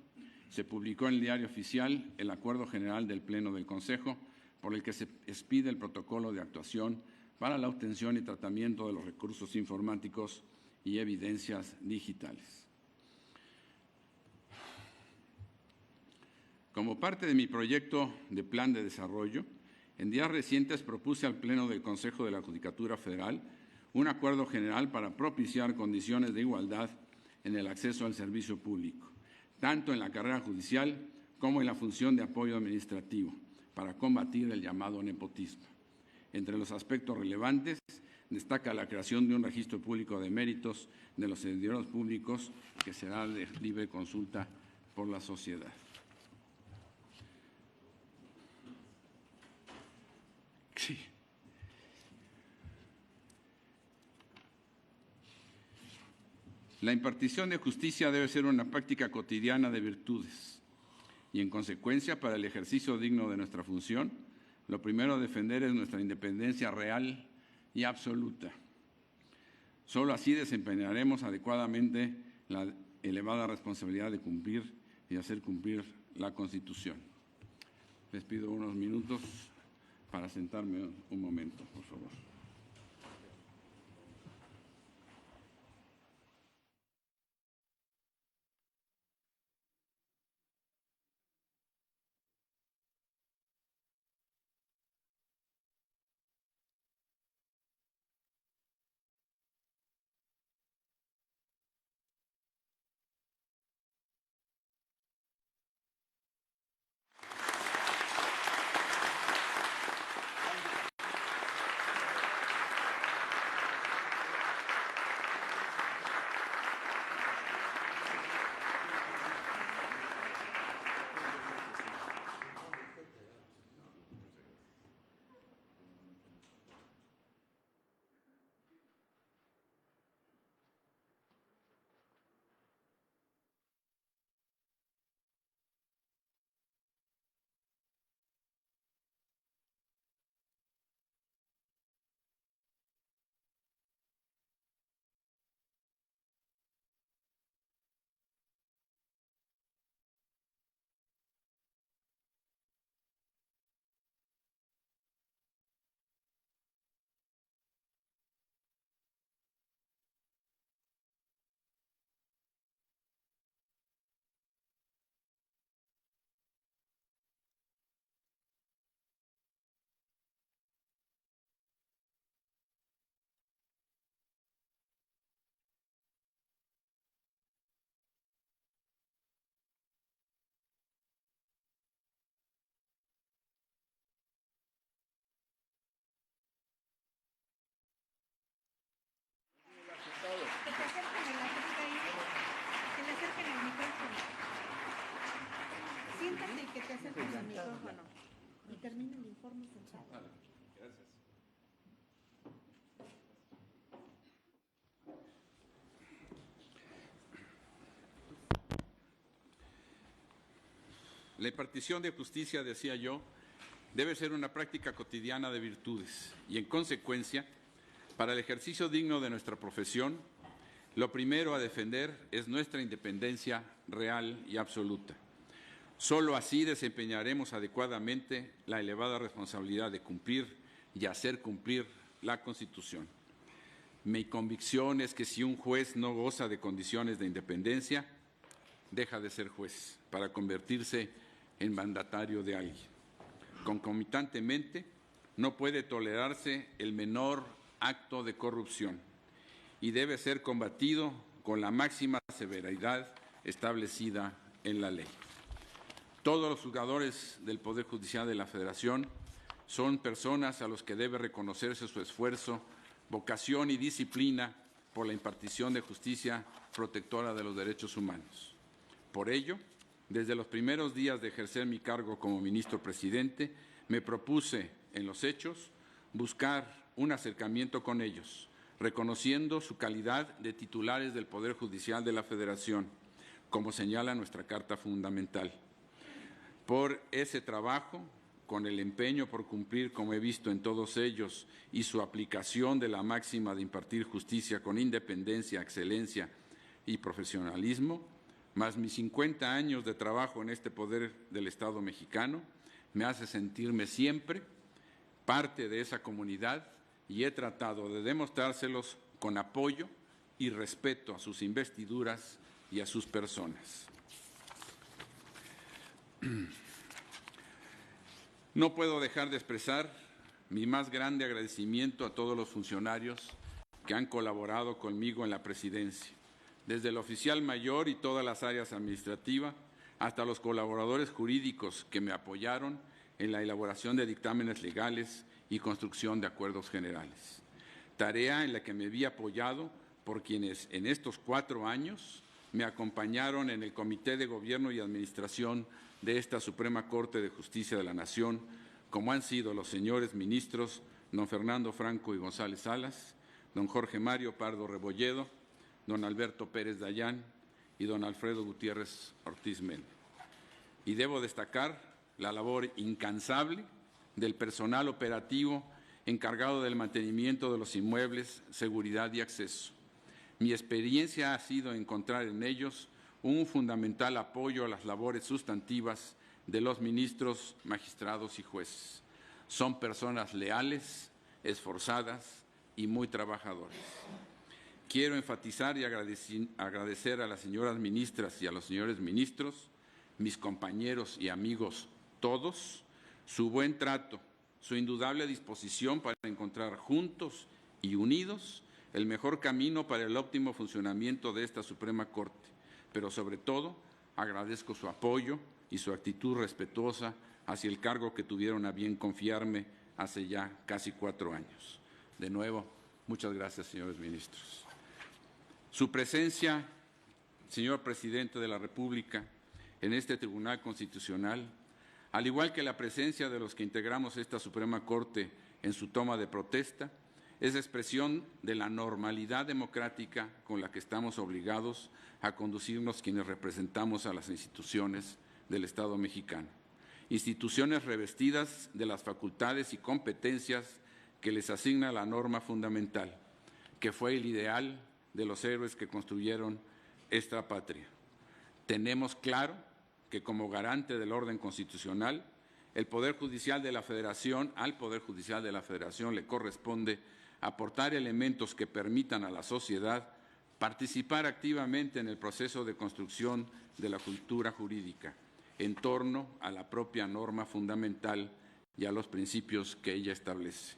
se publicó en el Diario Oficial el Acuerdo General del Pleno del Consejo, por el que se expide el protocolo de actuación para la obtención y tratamiento de los recursos informáticos y evidencias digitales. Como parte de mi proyecto de plan de desarrollo, En días recientes propuse al Pleno del Consejo de la Judicatura Federal un acuerdo general para propiciar condiciones de igualdad en el acceso al servicio público, tanto en la carrera judicial como en la función de apoyo administrativo, para combatir el llamado nepotismo. Entre los aspectos relevantes destaca la creación de un registro público de méritos de los servidores públicos que será de libre consulta por la sociedad. Sí. La impartición de justicia debe ser una práctica cotidiana de virtudes y, en consecuencia, para el ejercicio digno de nuestra función, lo primero a defender es nuestra independencia real y absoluta. Solo así desempeñaremos adecuadamente la elevada responsabilidad de cumplir y hacer cumplir la Constitución. Les pido unos minutos para sentarme un momento, por favor. Siéntate y que te acerquen al micrófono. Y termina el informe sentado. Gracias. La impartición de justicia, decía yo, debe ser una práctica cotidiana de virtudes y, en consecuencia, para el ejercicio digno de nuestra profesión, lo primero a defender es nuestra independencia real y absoluta. Solo así desempeñaremos adecuadamente la elevada responsabilidad de cumplir y hacer cumplir la Constitución. Mi convicción es que si un juez no goza de condiciones de independencia, deja de ser juez para convertirse en mandatario de alguien. Concomitantemente, no puede tolerarse el menor acto de corrupción y debe ser combatido con la máxima severidad establecida en la ley. Todos los juzgadores del Poder Judicial de la Federación son personas a los que debe reconocerse su esfuerzo, vocación y disciplina por la impartición de justicia protectora de los derechos humanos. Por ello, desde los primeros días de ejercer mi cargo como ministro presidente, me propuse, en los hechos, buscar un acercamiento con ellos, reconociendo su calidad de titulares del Poder Judicial de la Federación, como señala nuestra Carta Fundamental. Por ese trabajo, con el empeño por cumplir, como he visto en todos ellos, y su aplicación de la máxima de impartir justicia con independencia, excelencia y profesionalismo, más mis 50 años de trabajo en este poder del Estado mexicano, me hace sentirme siempre parte de esa comunidad y he tratado de demostrárselos con apoyo y respeto a sus investiduras y a sus personas. No puedo dejar de expresar mi más grande agradecimiento a todos los funcionarios que han colaborado conmigo en la presidencia, desde el oficial mayor y todas las áreas administrativas, hasta los colaboradores jurídicos que me apoyaron en la elaboración de dictámenes legales y construcción de acuerdos generales. Tarea en la que me vi apoyado por quienes en estos 4 años me acompañaron en el Comité de Gobierno y Administración de esta Suprema Corte de Justicia de la Nación, como han sido los señores ministros don Fernando Franco y González Salas, don Jorge Mario Pardo Rebolledo, don Alberto Pérez Dayán y don Alfredo Gutiérrez Ortiz Mena. Y debo destacar la labor incansable del personal operativo encargado del mantenimiento de los inmuebles, seguridad y acceso. Mi experiencia ha sido encontrar en ellos un fundamental apoyo a las labores sustantivas de los ministros, magistrados y jueces. Son personas leales, esforzadas y muy trabajadoras. Quiero enfatizar y agradecer a las señoras ministras y a los señores ministros, mis compañeros y amigos todos, su buen trato, su indudable disposición para encontrar juntos y unidos el mejor camino para el óptimo funcionamiento de esta Suprema Corte, pero sobre todo agradezco su apoyo y su actitud respetuosa hacia el cargo que tuvieron a bien confiarme hace ya casi 4 años. De nuevo, muchas gracias, señores ministros. Su presencia, señor presidente de la República, en este Tribunal Constitucional, al igual que la presencia de los que integramos esta Suprema Corte en su toma de protesta, es expresión de la normalidad democrática con la que estamos obligados a conducirnos quienes representamos a las instituciones del Estado mexicano. Instituciones revestidas de las facultades y competencias que les asigna la norma fundamental, que fue el ideal de los héroes que construyeron esta patria. Tenemos claro que como garante del orden constitucional, al Poder Judicial de la Federación le corresponde aportar elementos que permitan a la sociedad participar activamente en el proceso de construcción de la cultura jurídica en torno a la propia norma fundamental y a los principios que ella establece.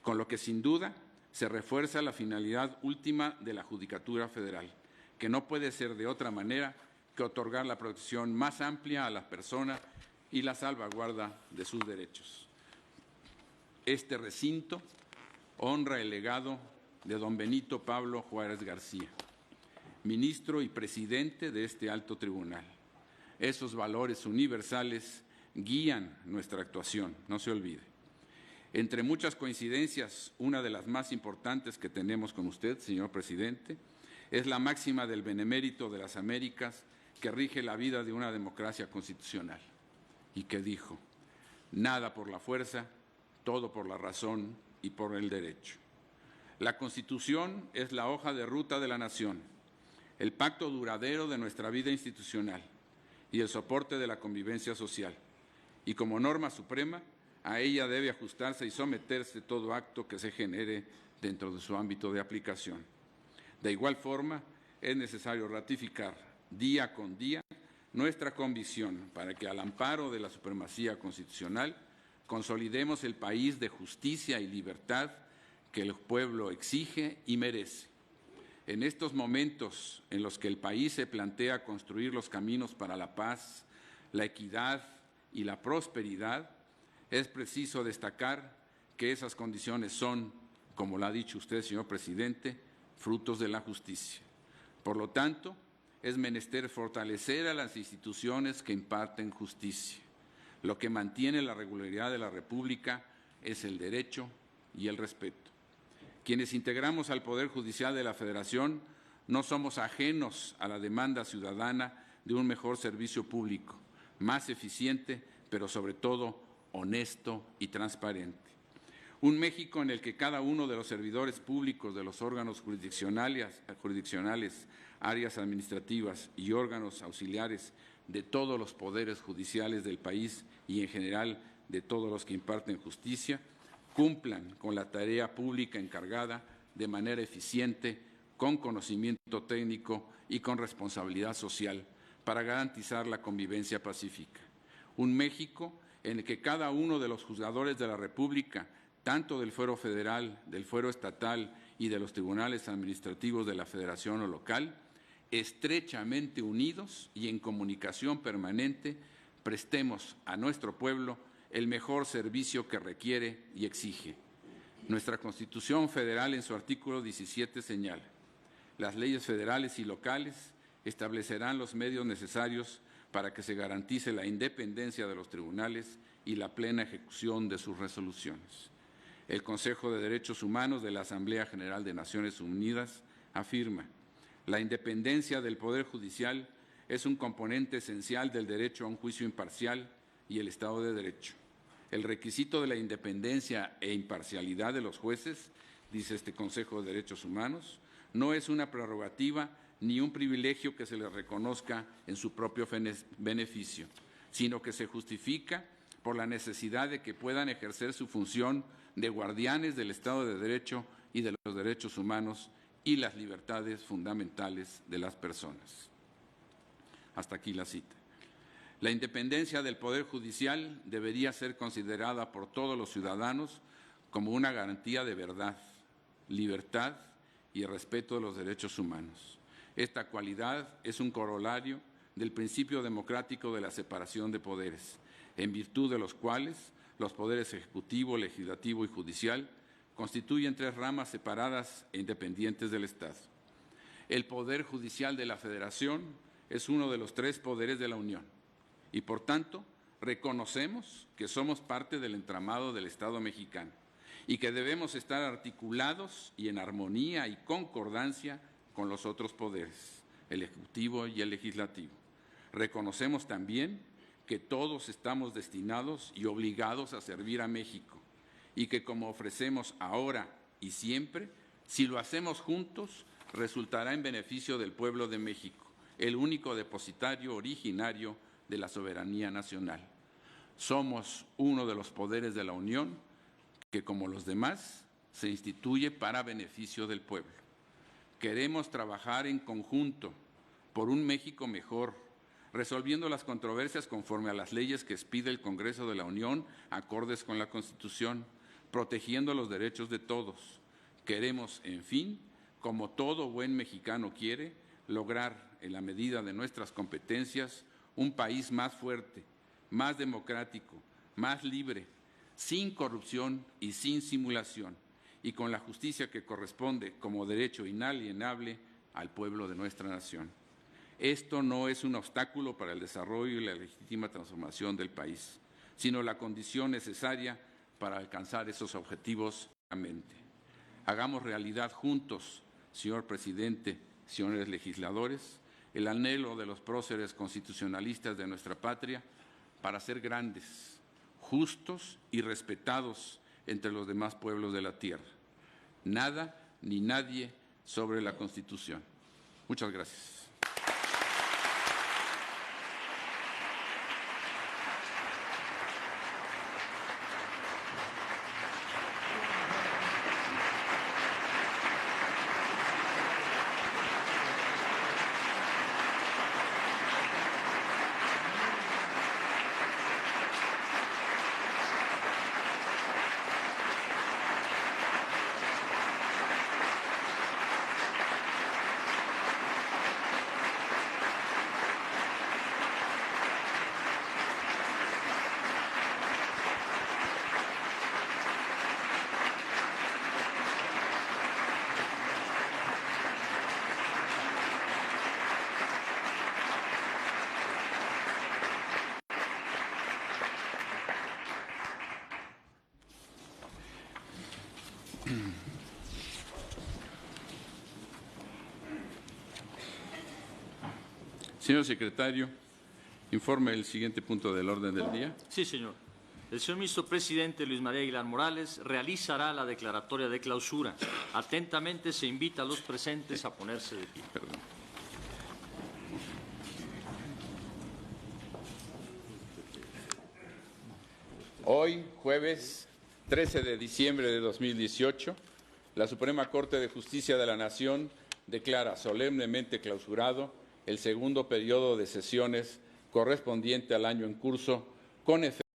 Con lo que sin duda se refuerza la finalidad última de la Judicatura Federal, que no puede ser de otra manera que otorgar la protección más amplia a las personas y la salvaguarda de sus derechos. Este recinto honra el legado de don Benito Pablo Juárez García, ministro y presidente de este alto tribunal. Esos valores universales guían nuestra actuación, no se olvide. Entre muchas coincidencias, una de las más importantes que tenemos con usted, señor presidente, es la máxima del Benemérito de las Américas que rige la vida de una democracia constitucional y que dijo: nada por la fuerza, todo por la razón y por el derecho. La Constitución es la hoja de ruta de la nación, el pacto duradero de nuestra vida institucional y el soporte de la convivencia social. Y como norma suprema, a ella debe ajustarse y someterse todo acto que se genere dentro de su ámbito de aplicación. De igual forma, es necesario ratificar día con día nuestra convicción para que, al amparo de la supremacía constitucional, consolidemos el país de justicia y libertad que el pueblo exige y merece. En estos momentos en los que el país se plantea construir los caminos para la paz, la equidad y la prosperidad, es preciso destacar que esas condiciones son, como lo ha dicho usted, señor presidente, frutos de la justicia. Por lo tanto, es menester fortalecer a las instituciones que imparten justicia. Lo que mantiene la regularidad de la República es el derecho y el respeto. Quienes integramos al Poder Judicial de la Federación no somos ajenos a la demanda ciudadana de un mejor servicio público, más eficiente, pero sobre todo honesto y transparente. Un México en el que cada uno de los servidores públicos de los órganos jurisdiccionales, áreas administrativas y órganos auxiliares de todos los poderes judiciales del país y en general de todos los que imparten justicia, cumplan con la tarea pública encargada de manera eficiente, con conocimiento técnico y con responsabilidad social para garantizar la convivencia pacífica. Un México en el que cada uno de los juzgadores de la República, tanto del fuero federal, del fuero estatal y de los tribunales administrativos de la Federación o local, estrechamente unidos y en comunicación permanente, prestemos a nuestro pueblo el mejor servicio que requiere y exige. Nuestra Constitución Federal, en su artículo 17, señala: las leyes federales y locales establecerán los medios necesarios para que se garantice la independencia de los tribunales y la plena ejecución de sus resoluciones. El Consejo de Derechos Humanos de la Asamblea General de Naciones Unidas afirma: la independencia del Poder Judicial es un componente esencial del derecho a un juicio imparcial y el Estado de Derecho. El requisito de la independencia e imparcialidad de los jueces, dice este Consejo de Derechos Humanos, no es una prerrogativa ni un privilegio que se les reconozca en su propio beneficio, sino que se justifica por la necesidad de que puedan ejercer su función de guardianes del Estado de Derecho y de los derechos humanos y las libertades fundamentales de las personas. Hasta aquí la cita. La independencia del Poder Judicial debería ser considerada por todos los ciudadanos como una garantía de verdad, libertad y respeto de los derechos humanos. Esta cualidad es un corolario del principio democrático de la separación de poderes, en virtud de los cuales los poderes ejecutivo, legislativo y judicial constituyen tres ramas separadas e independientes del Estado. El Poder Judicial de la Federación es uno de los tres poderes de la Unión y, por tanto, reconocemos que somos parte del entramado del Estado mexicano y que debemos estar articulados y en armonía y concordancia con los otros poderes, el Ejecutivo y el Legislativo. Reconocemos también que todos estamos destinados y obligados a servir a México y que, como ofrecemos ahora y siempre, si lo hacemos juntos, resultará en beneficio del pueblo de México, el único depositario originario de la soberanía nacional. Somos uno de los poderes de la Unión que, como los demás, se instituye para beneficio del pueblo. Queremos trabajar en conjunto por un México mejor, resolviendo las controversias conforme a las leyes que expide el Congreso de la Unión, acordes con la Constitución, protegiendo los derechos de todos. Queremos, en fin, como todo buen mexicano quiere, lograr, en la medida de nuestras competencias, un país más fuerte, más democrático, más libre, sin corrupción y sin simulación, y con la justicia que corresponde como derecho inalienable al pueblo de nuestra nación. Esto no es un obstáculo para el desarrollo y la legítima transformación del país, sino la condición necesaria para alcanzar esos objetivos realmente. Hagamos realidad juntos, señor presidente, señores legisladores, el anhelo de los próceres constitucionalistas de nuestra patria para ser grandes, justos y respetados entre los demás pueblos de la tierra. Nada ni nadie sobre la Constitución. Muchas gracias. Señor secretario, informe el siguiente punto del orden del día. Sí, señor. El señor ministro presidente Luis María Aguilar Morales realizará la declaratoria de clausura. Atentamente se invita a los presentes a ponerse de pie. Perdón. Hoy, jueves 13 de diciembre de 2018, la Suprema Corte de Justicia de la Nación declara solemnemente clausurado el segundo periodo de sesiones correspondiente al año en curso, con efecto